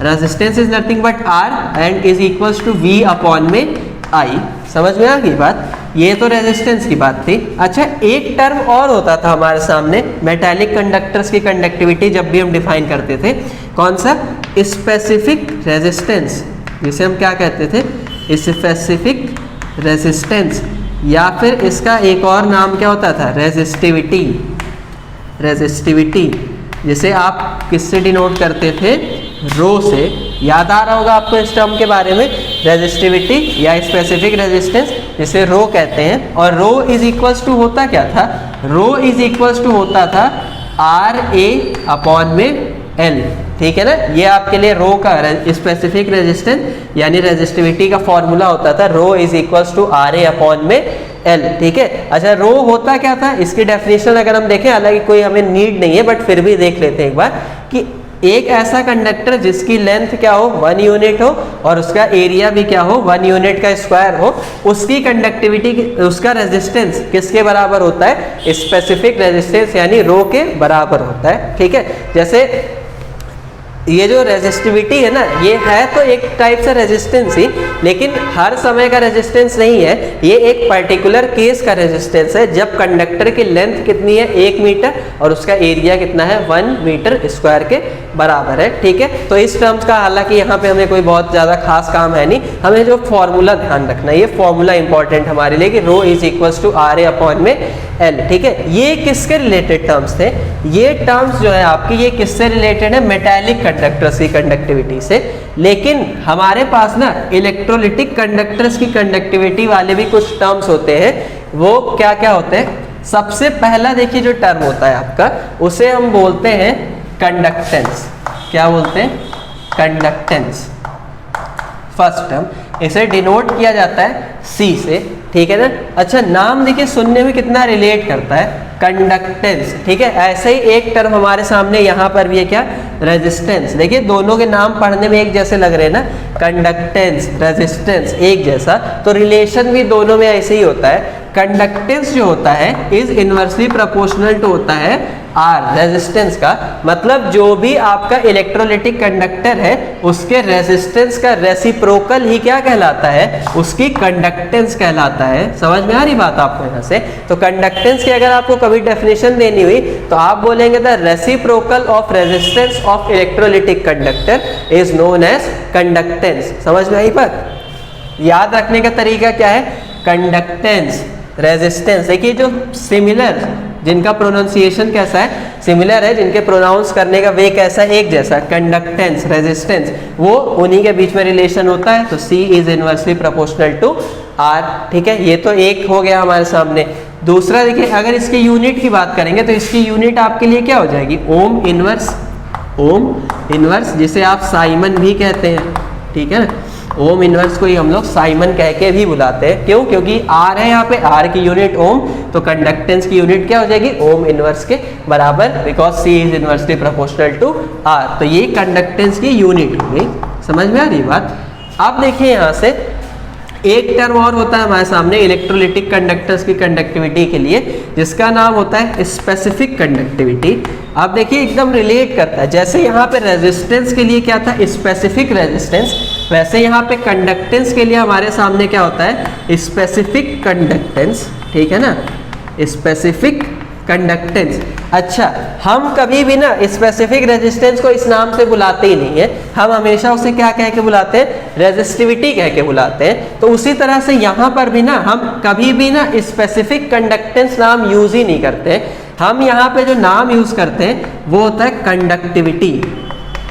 Resistance is nothing but R and is equals to V upon में I। समझ में आ गई बात? ये तो रेजिस्टेंस की बात थी। अच्छा, एक टर्म और होता था हमारे सामने मेटालिक कंडक्टर्स की कंडक्टिविटी जब भी हम डिफाइन करते थे। कौन सा? स्पेसिफिक रेजिस्टेंस, जिसे हम क्या कहते थे? स्पेसिफिक रेजिस्टेंस, या फिर इसका एक और नाम क्या होता था? रेजिस्टिविटी। रेजिस्टिविटी जिसे आप किससे डिनोट करते थे? रो से। याद आ रहा होगा आपको इस टर्म के बारे में, रेजिस्टिविटी या स्पेसिफिक रेजिस्टेंस, जिसे रो कहते हैं। और रो इज इक्वल्स टू होता क्या था? रो इज इक्वल्स टू होता था RA अपॉन में L। ठीक है ना? ये आपके लिए रो का स्पेसिफिक रेजिस्टेंस यानी रेजिस्टिविटी का फॉर्मूला होता था, rho is equals to RA upon में L। ठीक है। अच्छा, रो होता क्या था? इसकी डेफिनेशन अगर हम देखें, हालांकि कोई हमें नीड नहीं है बट फिर भी देख लेते हैं एक बार, कि एक ऐसा कंडक्टर जिसकी लेंथ क्या हो? 1 यूनिट हो और उसका एरिया भी क्या हो? 1 यूनिट का स्क्वायर हो, उसकी कंडक्टिविटी, उसका रेजिस्टेंस किसके बराबर होता है? स्पेसिफिक रेजिस्टेंस यानी रो के बराबर होता है। ठीक है। जैसे ये जो रेजिस्टिविटी है ना, ये है तो एक टाइप से रेजिस्टेंस ही, लेकिन हर समय का रेजिस्टेंस नहीं है। ये एक पर्टिकुलर केस का रेजिस्टेंस है जब कंडक्टर की लेंथ कितनी है? 1 मीटर और उसका एरिया कितना है? 1 मीटर स्क्वायर के बराबर है। ठीक है। तो इस टर्म्स का हालांकि यहाँ पे हमें कोई बहुत ज़्यादा खास काम है नहीं, हमें जो फॉर्मूला ध्यान रखना है, ये फॉर्मूला इंपॉर्टेंट हमारे लिए कि rho is equals to RA upon में L। ठीक है। ये किसके रिलेटेड टर्म्स थे? ये टर्म्स जो है आपकी, ये किससे रिलेटेड है? मेटालिक कंडक्टर्स की कंडक्टिविटी से। लेकिन हमारे पास ना इलेक्ट्रोलिटिक कंडक्टर्स की कंडक्टिविटी वाले भी कुछ टर्म्स होते हैं। वो क्या क्या होते हैं? सबसे पहला देखिए जो टर्म होता है आपका, उसे हम बोलते हैं कंडक्टेंस। क्या बोलते हैं? कंडक्टेंस। फर्स्ट टर्म, इसे डिनोट किया जाता है C से। ठीक है ना? अच्छा, नाम देखिए सुनने में कितना रिलेट करता है, कंडक्टेंस। ठीक है। ऐसे ही एक टर्म हमारे सामने यहाँ पर भी है, क्या? रेजिस्टेंस। देखिए दोनों के नाम पढ़ने में एक जैसे लग रहे हैं ना, कंडक्टेंस, रेजिस्टेंस एक जैसा, तो रिलेशन भी दोनों में ऐसे ही होता है। कंडक्टेंस जो होता है इज इनवर्सली प्रोपोर्शनल टू होता है R, रेजिस्टेंस का। मतलब जो भी आपका इलेक्ट्रोलिटिक कंडक्टर है उसके रेजिस्टेंस का रेसिप्रोकल ही क्या कहलाता है? उसकी कंडक्टेंस कहलाता है। समझ में आ रही बात आपको यहाँ से? तो कंडक्टेंस की अगर आपको कभी डेफिनेशन देनी हुई तो आप बोलेंगे the reciprocal of resistance of electrolytic conductor is known as conductance. समझ में आई बात? याद रखने का तरीका क्या है? Conductance, resistance. देखिए जो सिमिलर, जिनका प्रोनाउंसिएशन कैसा है? सिमिलर है, जिनके प्रोनाउंस करने का वे कैसा है? एक जैसा। कंडक्टेंस, रेजिस्टेंस, वो उन्हीं के बीच में रिलेशन होता है। तो C is inversely proportional to R। ठीक है। ये तो एक हो गया हमारे सामने। दूसरा देखिए, अगर इसकी यूनिट की बात करेंगे तो इसकी यूनिट आपके लिए क्या हो जाएगी? Ohm inverse. ओम इनवर्स जिसे आप साइमन भी कहते हैं। ठीक है ना? ओम इनवर्स को ही हम लोग साइमन कह के भी बुलाते हैं। क्यों? क्योंकि R है यहाँ पे, R की यूनिट ओम, तो कंडक्टेंस की यूनिट क्या हो जाएगी? ओम इनवर्स के बराबर, because C is inversely proportional to R। तो ये कंडक्टेंस की यूनिट हो गई। समझ में आ रही बात? अब देखिए यहाँ से एक टर्म और होता है हमारे सामने इलेक्ट्रोलिटिक कंडक्टर्स की कंडक्टिविटी के लिए, जिसका नाम होता है स्पेसिफिक कंडक्टिविटी। आप देखिए एकदम रिलेट करता है, जैसे यहाँ पे रेजिस्टेंस के लिए क्या था स्पेसिफिक रेजिस्टेंस, वैसे यहाँ पे कंडक्टेंस के लिए हमारे सामने क्या होता है स्पेसिफिक कंडक्टेंस, ठीक है ना, स्पेसिफिक कंडक्टेंस। अच्छा, हम कभी भी ना स्पेसिफिक रेजिस्टेंस को इस नाम से बुलाते ही नहीं है, हम हमेशा उसे क्या कह के बुलाते हैं, रेजिस्टिविटी कह के बुलाते हैं। तो उसी तरह से यहाँ पर भी ना हम कभी भी ना स्पेसिफिक कंडक्टेंस नाम यूज ही नहीं करते, हम यहाँ पे जो नाम यूज करते हैं वो होता है कंडक्टिविटी।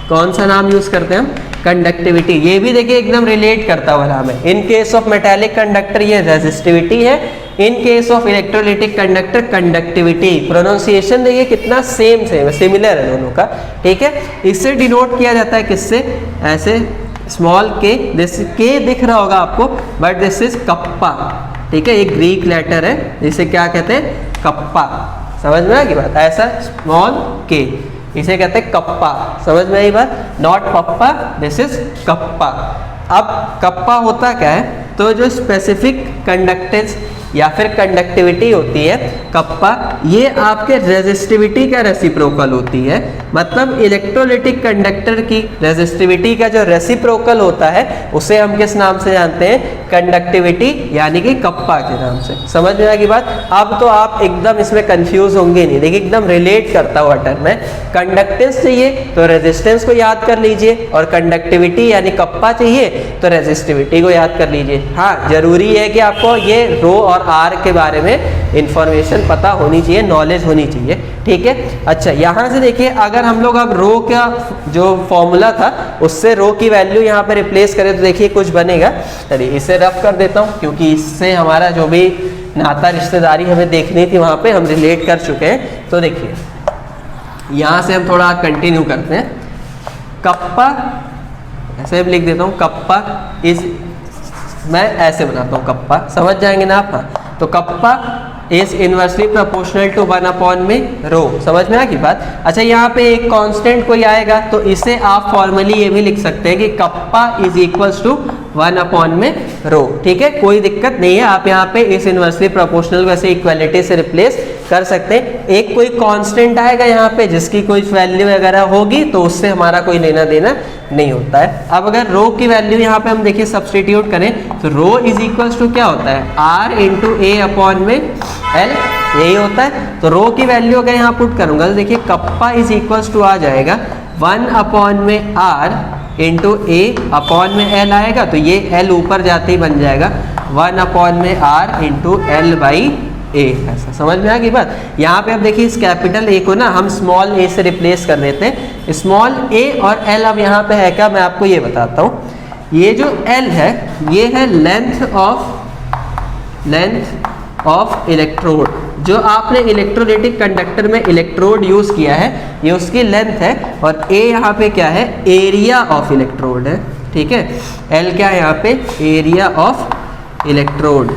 कौन सा नाम यूज करते हैं हम, कंडक्टिविटी। ये भी देखिए एकदम रिलेट करता हुआ नाम है। In case of metallic conductor ये रेजिस्टिविटी है, in case of electrolytic conductor conductivity. Pronunciation देखिए कितना सेम सिमिलर है दोनों का, ठीक है। इसे डिनोट किया जाता है किससे, ऐसे स्मॉल के, दिस के दिख रहा होगा आपको, बट दिस इज कप्पा, ठीक है। एक ग्रीक लेटर है जिसे क्या कहते हैं, कप्पा। समझ में आ गई बात, ऐसा स्मॉल के, इसे कहते हैं कप्पा। समझ में आई बात, not papa, this is kappa. अब कप्पा होता क्या है, तो जो स्पेसिफिक कंडक्टेंस या फिर कंडक्टिविटी होती है कप्पा, ये आपके रेजिस्टिविटी का रेसिप्रोकल होती है। मतलब इलेक्ट्रोलिटिक कंडक्टर की रेजिस्टिविटी का जो रेसिप्रोकल होता है उसे हम किस नाम से जानते हैं, कंडक्टिविटी, यानी कि कप्पा के नाम से। समझ में आ गई बात। अब तो आप एकदम इसमें कंफ्यूज होंगे नहीं, देखिए एकदम रिलेट करता हुआ टर्म है। कंडक्टेंस चाहिए तो रेजिस्टेंस को याद कर लीजिए, और कंडक्टिविटी यानी कप्पा चाहिए तो रेजिस्टिविटी को याद कर लीजिए। हाँ, जरूरी है कि आपको ये रो और आर के बारे में इंफॉर्मेशन पता होनी चाहिए, नॉलेज होनी चाहिए, ठीक है। अच्छा, यहाँ से देखिए अगर हम लोग अब रो का जो फॉर्मूला था उससे रो की वैल्यू यहाँ पे रिप्लेस करें तो देखिए कुछ बनेगा। चलिए इसे रफ कर देता हूँ, क्योंकि इससे हमारा जो भी नाता रिश्तेदारी हमें देखनी थी वहाँ पे हम रिलेट कर चुके हैं। तो देखिए यहाँ से हम थोड़ा कंटिन्यू करते हैं। कप्पा, ऐसे भी लिख देता हूँ, कप्पा इज, मैं ऐसे बनाता हूँ कप्पा, समझ जाएंगे ना आप। हाँ, तो kappa is inversely proportional to 1 में रो। समझ में आ गई बात। अच्छा, यहाँ पे एक कांस्टेंट कोई आएगा तो इसे आप फॉर्मली ये भी लिख सकते हैं कि कप्पा इज इक्वल्स टू 1 में रो, ठीक है। कोई दिक्कत नहीं है, आप यहाँ पे इस इनवर्सली प्रोपोर्शनल वैसे इक्वालिटी से रिप्लेस कर सकते हैं। एक कोई कांस्टेंट आएगा यहाँ पे जिसकी कोई वैल्यू वगैरह होगी तो उससे हमारा कोई लेना देना नहीं होता है। अब अगर रो की वैल्यू यहाँ पे हम देखिए सब्सटीट्यूट करें तो रो इज इक्वल्स टू क्या होता है, आर इंटू ए अपॉन में एल, यही होता है। तो रो की वैल्यू अगर यहाँ पुट करूंगा तो देखिए कप्पा इज इक्वल्स टू आ जाएगा 1 में आर इंटू ए अपॉन में एल आएगा, तो ये एल ऊपर जाते ही बन जाएगा 1 में आर इंटू एल बाई ए। ऐसा समझ में आ गई बात। यहाँ पे अब देखिए इस कैपिटल ए को ना हम स्मॉल ए से रिप्लेस कर देते हैं। स्मॉल ए और एल अब यहाँ पे है क्या, मैं आपको ये बताता हूँ। ये जो एल है ये है लेंथ ऑफ इलेक्ट्रोड, जो आपने इलेक्ट्रोलिटिक कंडक्टर में इलेक्ट्रोड यूज किया है ये उसकी लेंथ है, और ए यहाँ पे क्या है, एरिया ऑफ इलेक्ट्रोड है, ठीक है। एल क्या है यहाँ पे, एरिया ऑफ इलेक्ट्रोड।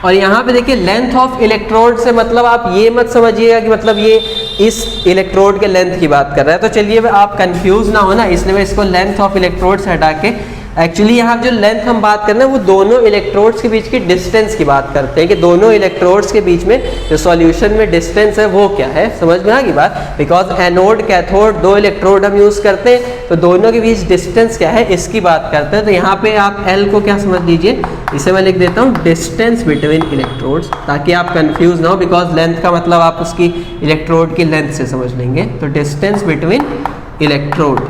और यहाँ पे देखिए लेंथ ऑफ इलेक्ट्रोड से मतलब आप ये मत समझिएगा कि मतलब ये इस इलेक्ट्रोड के लेंथ की बात कर रहा है। तो चलिए आप कंफ्यूज ना हो ना, इसलिए मैं इसको लेंथ ऑफ इलेक्ट्रोड से हटा के एक्चुअली यहाँ जो लेंथ हम बात कर रहे हैं वो दोनों इलेक्ट्रोड्स के बीच की डिस्टेंस की बात करते हैं कि दोनों इलेक्ट्रोड्स के बीच में जो सॉल्यूशन में डिस्टेंस है वो क्या है। समझ में आ गई बात। बिकॉज एनोड कैथोड दो इलेक्ट्रोड हम यूज करते हैं तो दोनों के बीच डिस्टेंस क्या है इसकी बात करते हैं। तो यहाँ पे आप एल को क्या समझ लीजिए, इसे मैं लिख देता हूँ डिस्टेंस बिटवीन इलेक्ट्रोड्स, ताकि आप कंफ्यूज ना हो। बिकॉज लेंथ का मतलब आप उसकी इलेक्ट्रोड की लेंथ से समझ लेंगे। तो डिस्टेंस बिटवीन इलेक्ट्रोड,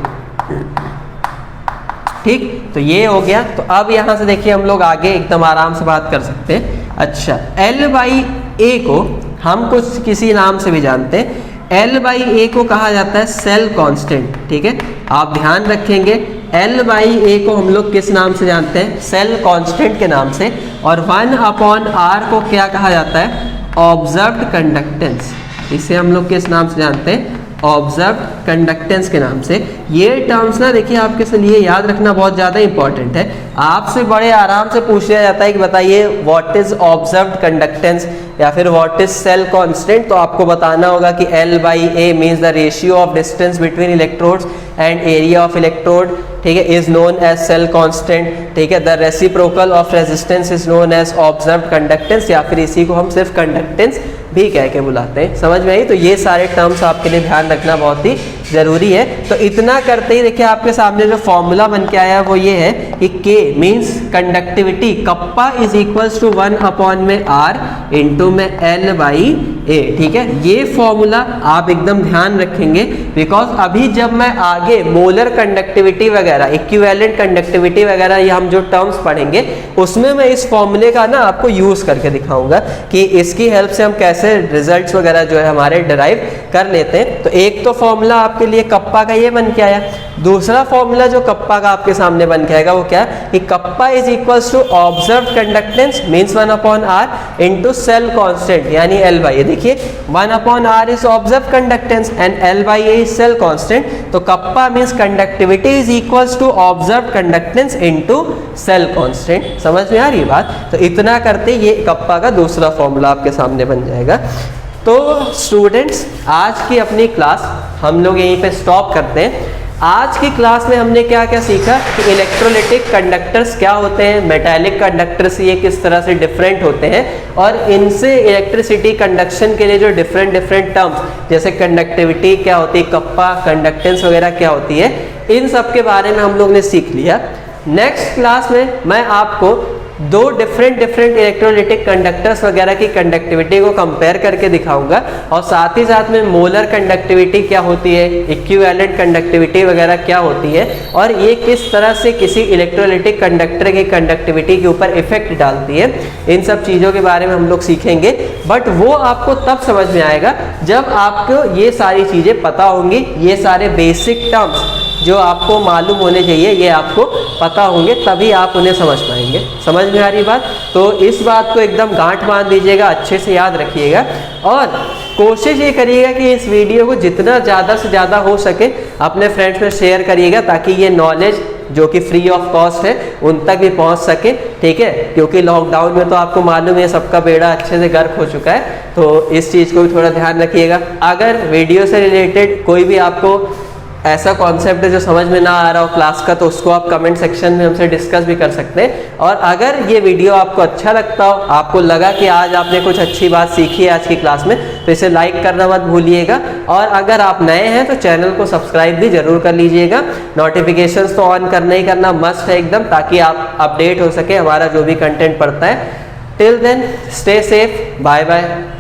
ठीक। तो ये हो गया। तो अब यहाँ से देखिए हम लोग आगे एकदम आराम से बात कर सकते हैं। अच्छा, L बाई ए को हम कुछ किसी नाम से भी जानते हैं। L बाई ए को कहा जाता है सेल कांस्टेंट, ठीक है। आप ध्यान रखेंगे L बाई ए को हम लोग किस नाम से जानते हैं, सेल कांस्टेंट के नाम से। और 1/r को क्या कहा जाता है, ऑब्जर्व्ड कंडक्टेंस। इसे हम लोग किस नाम से जानते हैं, ऑब्जर्व्ड कंडक्टेंस के नाम से। ये टर्म्स ना देखिए आपके लिए याद रखना बहुत ज़्यादा इंपॉर्टेंट है। आपसे बड़े आराम से पूछ लिया जाता है कि बताइए व्हाट इज ऑब्जर्व्ड कंडक्टेंस या फिर व्हाट इज सेल कांस्टेंट, तो आपको बताना होगा कि L/A means the ratio of distance between electrodes and area of electrode, ठीक है, is known as cell constant, ठीक है। The reciprocal of resistance is known as observed conductance, या फिर इसी को हम सिर्फ कंडक्टेंस भी कह के बुलाते हैं। समझ में आई? तो ये सारे टर्म्स आपके लिए ध्यान रखना बहुत ही जरूरी है। तो इतना करते ही देखिए आपके सामने जो फॉर्मूला बन के आया वो ये है कि K means conductivity, kappa is equals to 1 में R इंटू में L/A, ठीक है। ये फॉर्मूला आप एकदम ध्यान रखेंगे, बिकॉज अभी जब मैं आगे मोलर कंडक्टिविटी वगैरह, इक्विवेलेंट कंडक्टिविटी वगैरह ये हम जो टर्म्स पढ़ेंगे उसमें मैं इस फॉर्मूले का ना आपको यूज करके दिखाऊंगा कि इसकी हेल्प से हम कैसे रिजल्ट्स वगैरह जो है हमारे डिराइव कर लेते हैं। तो एक तो फॉर्मूला आपके लिए कप्पा का ये बन के आया। दूसरा फॉर्मूला जो कप्पा का आपके सामने बन के आएगा वो क्या कि kappa is equals to observed conductance means 1/R into cell constant यानी L/A। देखिए 1/R is observed conductance and L/A is cell constant, तो kappa means conductivity is equals to observed conductance into cell constant. समझ में आ रही बात? तो इतना करते ये कप्पा का दूसरा फॉर्मूला आपके सामने बन जाएगा। तो स्टूडेंट्स आज की अपनी क्लास हम लोग यहीं पे स्टॉप करते हैं। आज की क्लास में हमने क्या क्या सीखा कि इलेक्ट्रोलिटिक कंडक्टर्स क्या होते हैं, मेटालिक कंडक्टर्स ये किस तरह से डिफरेंट होते हैं, और इनसे इलेक्ट्रिसिटी कंडक्शन के लिए जो डिफरेंट टर्म्स जैसे कंडक्टिविटी क्या होती है, कप्पा, कंडक्टेंस वगैरह क्या होती है, इन सब के बारे में हम लोग ने सीख लिया। नेक्स्ट क्लास में मैं आपको दो डिफरेंट इलेक्ट्रोलिटिक कंडक्टर्स वगैरह की कंडक्टिविटी को कंपेयर करके दिखाऊंगा, और साथ ही साथ में मोलर कंडक्टिविटी क्या होती है, इक्विवेलेंट कंडक्टिविटी वगैरह क्या होती है, और ये किस तरह से किसी इलेक्ट्रोलिटिक कंडक्टर की कंडक्टिविटी के ऊपर इफेक्ट डालती है। इन सब चीज़ों के बारे में हम लोग सीखेंगे, बट वो आपको तब समझ में आएगा जब आपको ये सारी चीज़ें पता होंगी। ये सारे बेसिक टर्म्स जो आपको मालूम होने चाहिए ये आपको पता होंगे, तभी आप उन्हें समझ पाएंगे। समझ में आ रही बात? तो इस बात को एकदम गांठ बांध दीजिएगा, अच्छे से याद रखिएगा, और कोशिश ये करिएगा कि इस वीडियो को जितना ज़्यादा से ज़्यादा हो सके अपने फ्रेंड्स में शेयर करिएगा, ताकि ये नॉलेज जो कि फ्री ऑफ कॉस्ट है उन तक भी पहुंच सके, ठीक है। क्योंकि लॉकडाउन में तो आपको मालूम है सबका बेड़ा अच्छे से गर्क हो चुका है, तो इस चीज़ को भी थोड़ा ध्यान रखिएगा। अगर वीडियो से रिलेटेड कोई भी आपको ऐसा कॉन्सेप्ट है जो समझ में ना आ रहा हो क्लास का, तो उसको आप कमेंट सेक्शन में हमसे डिस्कस भी कर सकते हैं। और अगर ये वीडियो आपको अच्छा लगता हो, आपको लगा कि आज आपने कुछ अच्छी बात सीखी है आज की क्लास में, तो इसे लाइक करना मत भूलिएगा। और अगर आप नए हैं तो चैनल को सब्सक्राइब भी जरूर कर लीजिएगा। नोटिफिकेशंस तो ऑन करना ही करना मस्ट है एकदम, ताकि आप अपडेट हो सके हमारा जो भी कंटेंट पड़ता है। Till then stay safe, bye bye.